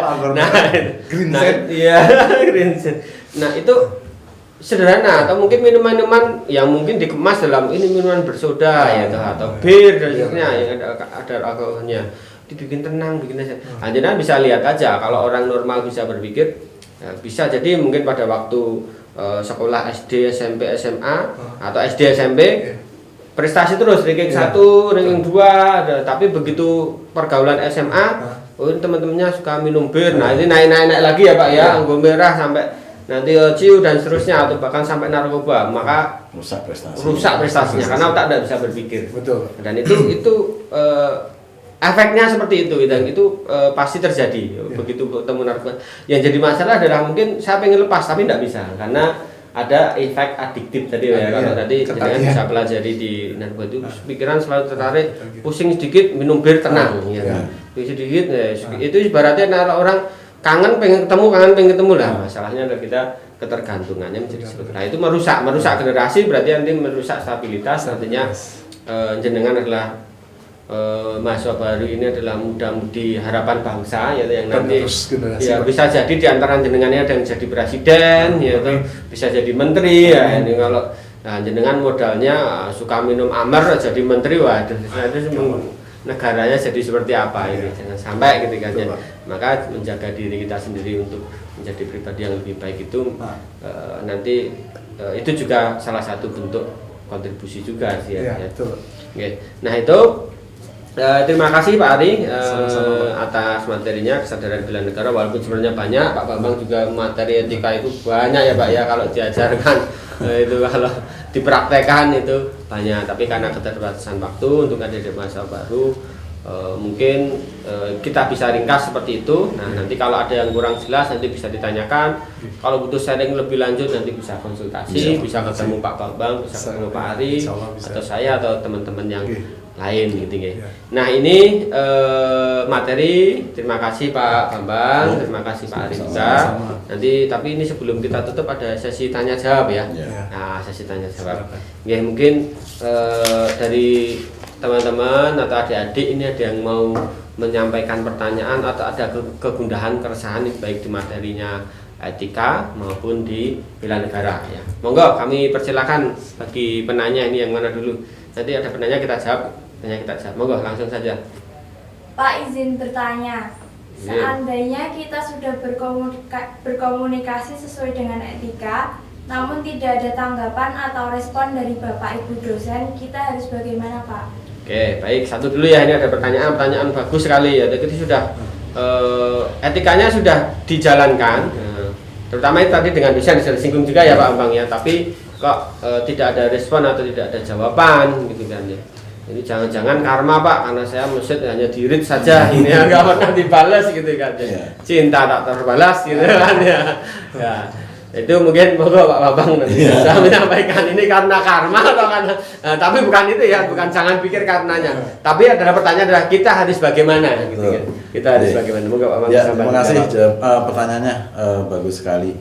Nah itu sederhana, atau mungkin minuman-minuman yang mungkin dikemas dalam ini minuman bersoda ya, atau bir dan sebagainya yang ada alkoholnya, dibikin tenang, bikin aja. Anjana bisa lihat aja, kalau orang normal bisa berpikir, ya, bisa jadi mungkin pada waktu sekolah SD, SMP, SMA atau SD, SMP prestasi terus, ranking 1, ranking 2, tapi begitu pergaulan SMA, teman-temannya suka minum bir, nah ini naik-naik lagi ya Pak ya, anggur merah sampai nanti ciu dan seterusnya, atau bahkan sampai narkoba, maka rusak prestasinya karena otak tidak bisa berpikir. Betul. Dan itu efeknya seperti itu, dan itu pasti terjadi begitu ketemu narkoba. Yang jadi masalah adalah mungkin saya pengen lepas tapi tidak bisa, karena ada efek adiktif tadi ya. Kalau tadi jangan bisa pelajari di narkoba itu, pikiran selalu tertarik, pusing sedikit minum bir tenang ya. Sedikit ya, itu ibaratnya kalau orang kangen pengen ketemu lah. Masalahnya adalah kita ketergantungannya menjadi seperti itu, merusak generasi, berarti nanti merusak stabilitas. Artinya jenengan adalah mahasiswa baru ini adalah muda-mudi harapan bangsa ya, yang nanti ya bisa jadi di antara jenengannya ada yang jadi presiden ya, bisa jadi menteri ya. Ini kalau jenengan modalnya suka minum amar jadi menteri, wah itu negaranya jadi seperti apa ini, jangan sampai gitu kan ya. Maka menjaga diri kita sendiri untuk menjadi pribadi yang lebih baik itu nanti itu juga salah satu bentuk kontribusi juga sih ya. Nah itu terima kasih Pak Ari atas materinya, kesadaran bela negara, walaupun sebenarnya banyak. Pak Bambang juga materi etika itu banyak ya Pak ya, kalau diajarkan itu kalau dipraktekkan itu banyak, tapi karena keterbatasan waktu untuk adik mahasiswa baru mungkin kita bisa ringkas seperti itu. Nah nanti kalau ada yang kurang jelas nanti bisa ditanyakan, kalau butuh sharing lebih lanjut nanti bisa konsultasi, bisa ketemu Pak Bambang, bisa ketemu Pak Ari atau saya atau teman-teman yang lain gitu ya. Nah ini materi, terima kasih Pak Bambang, terima kasih Pak Ari juga. Nanti tapi ini sebelum kita tutup ada sesi tanya jawab ya. Nah sesi tanya jawab. Ya mungkin dari teman-teman atau adik-adik ini ada yang mau menyampaikan pertanyaan atau ada kegundahan, keresahan baik di materinya etika maupun di bela negara ya. Monggo kami persilakan bagi penanya ini yang mana dulu. Nanti ada penanya kita jawab, Monggo langsung saja. Pak, izin bertanya. Seandainya kita sudah berkomunikasi sesuai dengan etika, namun tidak ada tanggapan atau respon dari Bapak Ibu dosen, kita harus bagaimana, Pak? Oke, baik, satu dulu ya, ini ada pertanyaan bagus sekali ya. Jadi sudah etikanya sudah dijalankan, terutama itu tadi dengan dosen sudah disinggung juga ya Pak Ambang ya. Tapi kok tidak ada respon atau tidak ada jawaban gitu kan ya. Ini jangan-jangan karma Pak, karena saya musid hanya dirit saja ini nggak pernah dibalas gitu kan ya. Cinta tak terbalas gitu kan ya. Ya. Itu mungkin monggo Pak Babang nanti bisa menyampaikan ini karena karma atau karena tapi bukan itu ya, bukan, jangan pikir karenanya. Tapi adalah pertanyaan adalah kita harus bagaimana gitu kan. Kita harus bagaimana. Monggo Pak Babang ya, terima kasih pertanyaannya bagus sekali.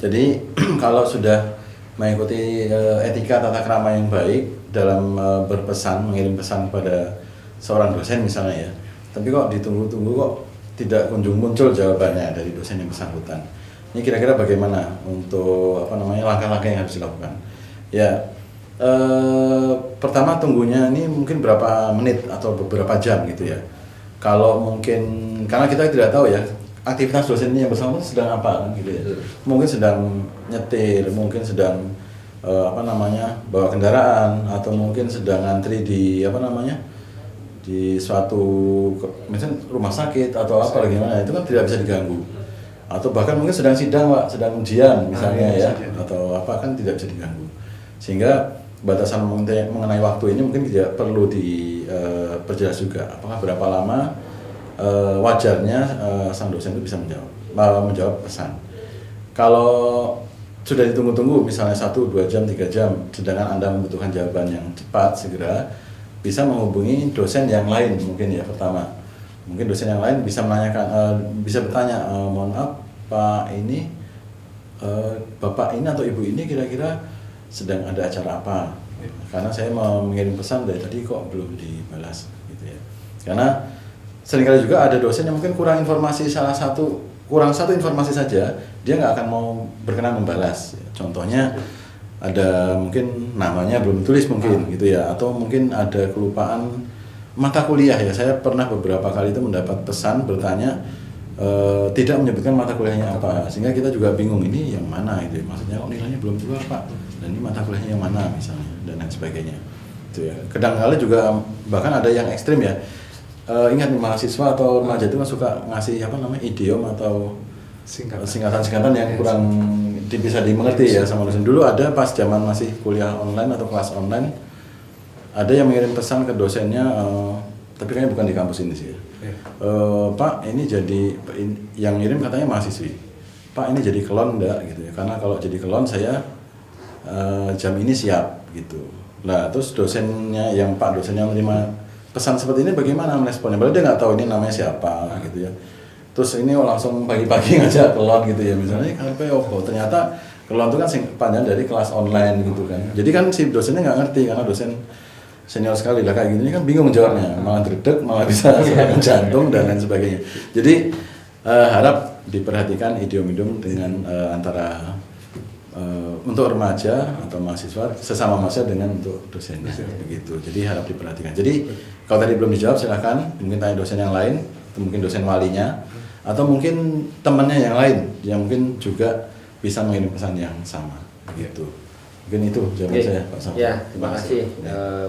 Jadi kalau sudah mengikuti etika tata krama yang baik dalam berpesan, mengirim pesan kepada seorang dosen misalnya ya. Tapi kok ditunggu-tunggu kok tidak kunjung muncul jawabannya dari dosen yang bersangkutan. Ini kira-kira bagaimana untuk langkah-langkah yang harus dilakukan? Ya, pertama tunggunya ini mungkin berapa menit atau beberapa jam gitu ya. Kalau mungkin karena kita tidak tahu ya aktivitas dosen ini yang bersangkutan sedang apa kan gitu ya. Mungkin sedang nyetir, mungkin sedang bawa kendaraan, atau mungkin sedang ngantri di di suatu misalnya rumah sakit atau apa gimana, itu kan tidak bisa diganggu. Atau bahkan mungkin sedang sidang Pak, sedang ujian misalnya ya, atau apa kan tidak bisa diganggu. Sehingga batasan mengenai waktu ini mungkin tidak perlu diperjelas juga. Apakah berapa lama wajarnya sang dosen itu bisa menjawab pesan. Kalau sudah ditunggu-tunggu misalnya 1, 2 jam, 3 jam, sedangkan Anda membutuhkan jawaban yang cepat segera, bisa menghubungi dosen yang lain mungkin ya pertama. Mungkin dosen yang lain bisa menanyakan, bisa bertanya, mohon maaf Pak ini, Bapak ini atau Ibu ini kira-kira sedang ada acara apa? Karena saya mau mengirim pesan dari tadi kok belum dibalas, gitu ya. Karena seringkali juga ada dosen yang mungkin kurang satu informasi saja, dia nggak akan mau berkenan membalas. Contohnya ada mungkin namanya belum tulis mungkin, gitu ya, atau mungkin ada kelupaan mata kuliah ya. Saya pernah beberapa kali itu mendapat pesan bertanya tidak menyebutkan mata kuliahnya apa, sehingga kita juga bingung ini yang mana itu. Maksudnya kok nilainya belum keluar Pak, dan ini mata kuliahnya yang mana misalnya, dan lain sebagainya. Itu ya. Kadang-kadang juga bahkan ada yang ekstrim ya. Ingat nih mahasiswa atau remaja itu kan suka ngasih idiom atau singkatan-singkatan yang kurang bisa dimengerti ya sama dosen. Dulu ada pas zaman masih kuliah online atau kelas online, ada yang mengirim pesan ke dosennya, tapi kayaknya bukan di kampus ini sih ya. Pak ini jadi yang ngirim katanya mahasiswi. Pak ini jadi kelon enggak gitu ya, karena kalau jadi kelon saya jam ini siap gitu. Nah terus dosennya dosennya menerima pesan seperti ini bagaimana meresponnya? Padahal dia nggak tahu ini namanya siapa gitu ya. Terus ini langsung pagi-pagi ngajak kelon gitu ya, misalnya ternyata kelon itu kan panjang dari kelas online gitu kan. Jadi kan si dosennya nggak ngerti karena dosen senior sekali lah kayak gini kan bingung jawabnya, malah dredeg, malah bisa serangan jantung dan lain sebagainya. Jadi harap diperhatikan idiom-idiom dengan antara untuk remaja atau mahasiswa sesama mahasiswa dengan untuk dosennya begitu. Jadi harap diperhatikan. Jadi kalau tadi belum dijawab silahkan mungkin tanya dosen yang lain, atau mungkin dosen walinya, atau mungkin temannya yang lain yang mungkin juga bisa mengirim pesan yang sama begitu. Mungkin itu jawaban saya Pak Sam. Ya, terima kasih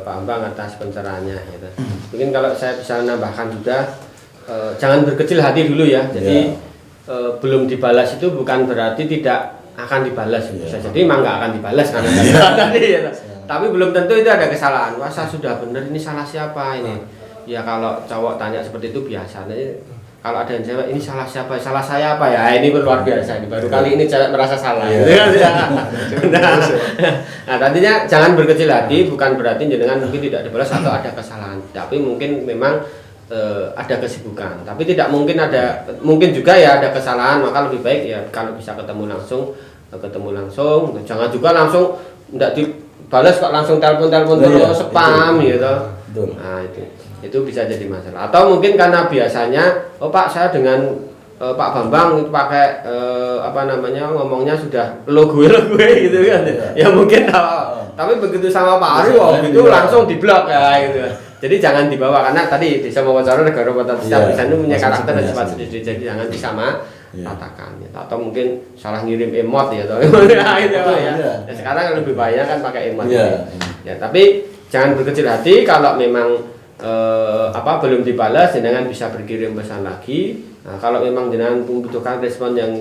Pak Ambang atas pencerahannya. Gitu. Mungkin kalau saya bisa menambahkan juga, jangan berkecil hati dulu ya. Jadi belum dibalas itu bukan berarti tidak akan dibalas. Bisa jadi memang nggak akan dibalas karena tadi. Ya. Tapi belum tentu itu ada kesalahan. Wah, saya sudah benar, ini salah siapa ini? Ya kalau cowok tanya seperti itu biasa. Kalau ada yang cewek, ini salah siapa? Salah saya apa ya? Ini luar biasa. Ini baru kali ini cewek merasa salah. Nah, tadinya jangan berkecil hati, bukan berarti jenengan mungkin tidak dibalas atau ada kesalahan. Tapi mungkin memang ada kesibukan. Tapi tidak mungkin mungkin juga ya ada kesalahan. Maka lebih baik ya kalau bisa ketemu langsung. Jangan juga langsung tidak dibalas kok langsung telepon terus spam gitu. Nah itu. itu bisa jadi masalah. Atau mungkin karena biasanya, oh Pak saya dengan Pak Bambang itu pakai ngomongnya sudah lo gue gitu kan. Ya mungkin tapi begitu sama Pak Ari itu langsung diblok ya gitu. Jadi jangan dibawa karena tadi bisa wawancara negara potensial itu punya karakter dan sifat sendiri, jadi jangan disamaratakan ya. Atau mungkin salah ngirim emot ya atau gitu ya. Sekarang lebih bahaya kan pakai emot. Ya, tapi jangan berkecil hati kalau memang belum dibalas, jenengan bisa berkirim pesan lagi. Nah, kalau memang jenengan membutuhkan respon yang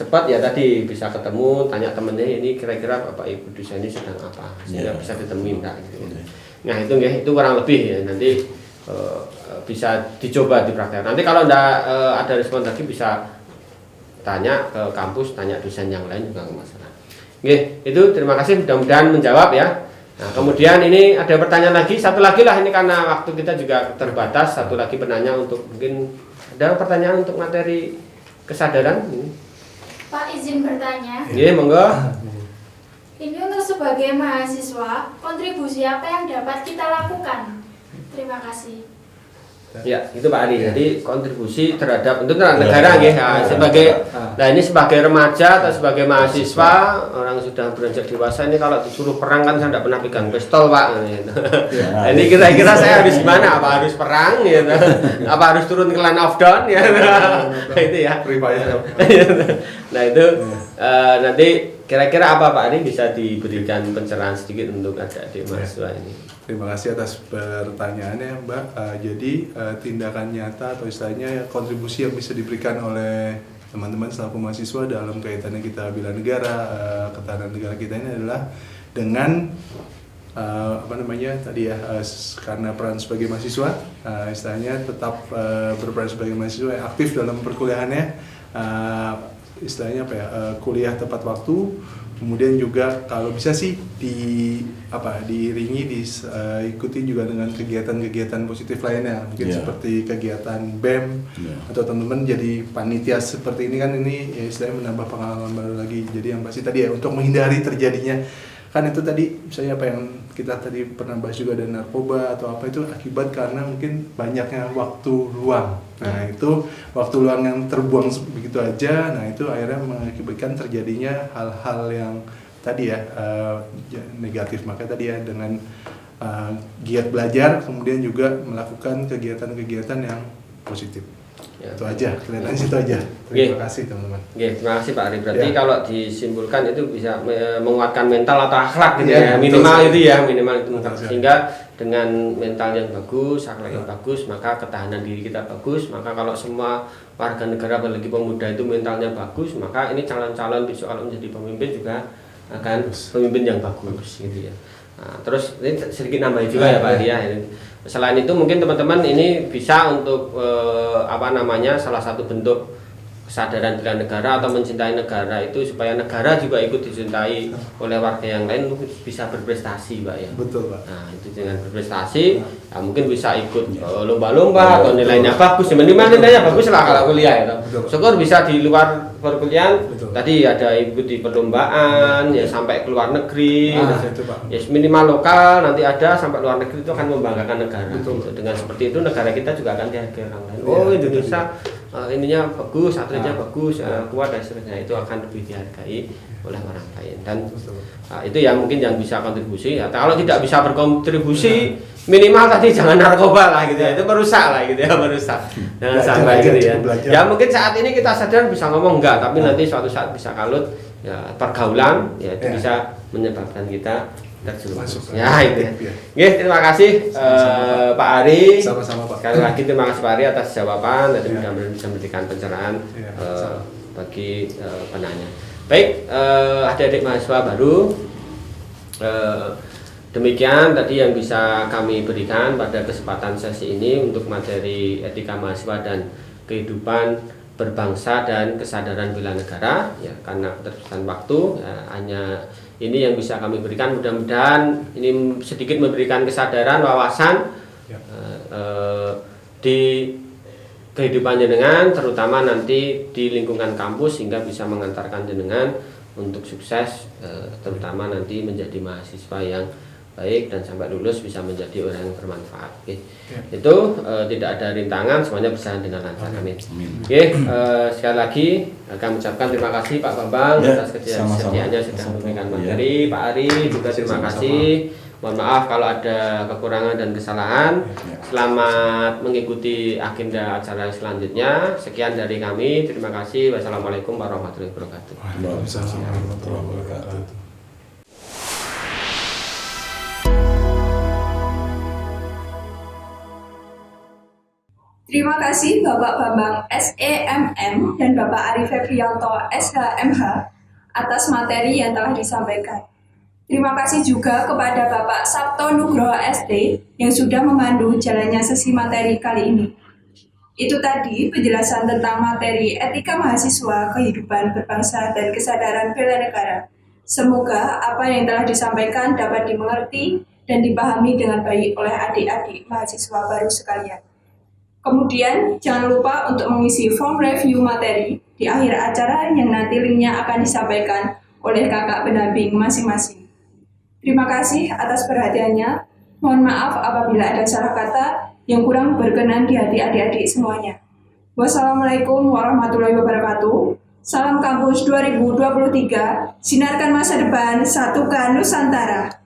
cepat ya tadi bisa ketemu, tanya temennya ini kira-kira Bapak Ibu dosen ini sedang apa, sehingga bisa ditemui enggak gitu. Nah itu kurang lebih ya, nanti bisa dicoba dipraktekkan. Nanti kalau enggak ada respon lagi bisa tanya ke kampus, tanya dosen yang lain juga nggak masalah. Oke, itu terima kasih, mudah-mudahan menjawab ya. Nah kemudian ini ada pertanyaan lagi, satu lagi lah ini karena waktu kita juga terbatas, satu lagi penanya untuk mungkin ada pertanyaan untuk materi kesadaran ini. Pak izin bertanya. Iya monggo. Ini untuk sebagai mahasiswa, kontribusi apa yang dapat kita lakukan? Terima kasih. Ya, itu Pak Ari. Jadi kontribusi terhadap untuk negara ya, sebagai ini sebagai remaja atau sebagai mahasiswa, orang sudah beranjak dewasa ini kalau disuruh perang kan saya tidak pernah pegang pistol, Pak. Nah, ini kira-kira saya harus gimana? Apa harus perang gitu? Apa harus turun ke line of down ya? Itu ya. Nah, itu nanti kira-kira apa Pak Ari bisa diberikan pencerahan sedikit untuk adik-adik mahasiswa ini? Terima kasih atas pertanyaannya Mbak. Jadi tindakan nyata atau istilahnya kontribusi yang bisa diberikan oleh teman-teman selaku mahasiswa dalam kaitannya kita bela negara, ketahanan negara kita ini adalah dengan karena peran sebagai mahasiswa, istilahnya tetap berperan sebagai mahasiswa yang aktif dalam perkuliahannya, istilahnya kuliah tepat waktu. Kemudian juga kalau bisa sih diiringi diikuti juga dengan kegiatan-kegiatan positif lainnya, mungkin seperti kegiatan BEM atau teman-teman jadi panitia seperti ini kan, ini ya istilahnya menambah pengalaman baru lagi. Jadi yang pasti tadi ya untuk menghindari terjadinya kan itu tadi misalnya apa yang kita tadi pernah bahas juga ada narkoba atau apa, itu akibat karena mungkin banyaknya waktu luang. Nah itu waktu luang yang terbuang begitu aja, nah itu akhirnya mengakibatkan terjadinya hal-hal yang tadi ya negatif. Maka tadi ya dengan giat belajar kemudian juga melakukan kegiatan-kegiatan yang positif. Ya, itu aja, kelihatannya situ aja. Terima kasih teman-teman. Terima kasih Pak Ari. Berarti kalau disimpulkan itu bisa menguatkan mental atau akhlak gitu ya, minimal itu ya, minimal itu. Sehingga dengan mental yang bagus, akhlak yang bagus, maka ketahanan diri kita bagus. Maka kalau semua warga negara apalagi pemuda itu mentalnya bagus, maka ini calon-calon besok kalau menjadi pemimpin juga akan pemimpin yang bagus gitu ya. Nah, terus ini sedikit nambah juga ya Pak Ari ya. Selain itu mungkin teman-teman ini bisa untuk salah satu bentuk kesadaran bela negara atau mencintai negara itu supaya negara juga ikut dicintai oleh warga yang lain, bisa berprestasi Pak ya. Betul Pak. Nah itu dengan berprestasi mungkin bisa ikut lomba-lomba atau nilainya bagus, minimal nilainya bagus lah kalau kuliah ya. Syukur bisa di luar perkuliahan. Tadi ada ikuti perlombaan ya sampai ke luar negeri. Ya minimal lokal, nanti ada sampai luar negeri, itu akan membanggakan negara. Dengan seperti itu negara kita juga akan dihargai orang lain. Oh Indonesia ininya bagus, atletnya bagus, kuat dan seterusnya, itu akan lebih dihargai oleh orang lain. Dan itu yang mungkin yang bisa kontribusi ya. Kalau tidak bisa berkontribusi, minimal tadi jangan narkoba lah gitu ya, itu merusak lah gitu ya, merusak. Jangan sampai gitu ya. Ya mungkin saat ini kita sadar bisa ngomong enggak, tapi nanti suatu saat bisa kalut ya, pergaulan ya itu bisa menyebabkan kita terjerumus. Ya itu ya. Terima kasih Pak Ari. Sama-sama Pak. Sekali lagi terima kasih Pak Ari atas jawaban dan mudah-mudahan bisa memberikan pencerahan bagi penanya. Baik, adik-adik mahasiswa baru, demikian tadi yang bisa kami berikan pada kesempatan sesi ini untuk materi etika mahasiswa dan kehidupan berbangsa dan kesadaran bela negara ya, karena keterbatasan waktu ya, hanya ini yang bisa kami berikan. Mudah-mudahan ini sedikit memberikan kesadaran, wawasan di kehidupan jenengan, terutama nanti di lingkungan kampus, sehingga bisa mengantarkan jenengan untuk sukses, terutama nanti menjadi mahasiswa yang baik dan sampai lulus bisa menjadi orang yang bermanfaat. Oke. Ya. Itu tidak ada rintangan, semuanya berjalan dengan lancar. Amin. Amin. Oke, sekali lagi kami ucapkan terima kasih Pak Bambang Ya, atas sama-sama. kesediaannya sudah Sama-sama. memberikan Ya. materi. Pak Ari juga terima Sama-sama. kasih. Mohon maaf kalau ada kekurangan dan kesalahan. Ya. Selamat mengikuti agenda acara selanjutnya. Sekian dari kami. Terima kasih. Wassalamualaikum warahmatullahi wabarakatuh. Waalaikumsalam warahmatullahi wabarakatuh. Terima kasih Bapak Bambang SEMM dan Bapak Ari Febrianto SHMH atas materi yang telah disampaikan. Terima kasih juga kepada Bapak Sabto Nugroho ST yang sudah memandu jalannya sesi materi kali ini. Itu tadi penjelasan tentang materi etika mahasiswa, kehidupan berbangsa, dan kesadaran bela negara. Semoga apa yang telah disampaikan dapat dimengerti dan dipahami dengan baik oleh adik-adik mahasiswa baru sekalian. Kemudian, jangan lupa untuk mengisi form review materi di akhir acara yang nanti linknya akan disampaikan oleh kakak pendamping masing-masing. Terima kasih atas perhatiannya. Mohon maaf apabila ada salah kata yang kurang berkenan di hati adik-adik semuanya. Wassalamualaikum warahmatullahi wabarakatuh. Salam Kampus 2023, sinarkan masa depan, satukan Nusantara.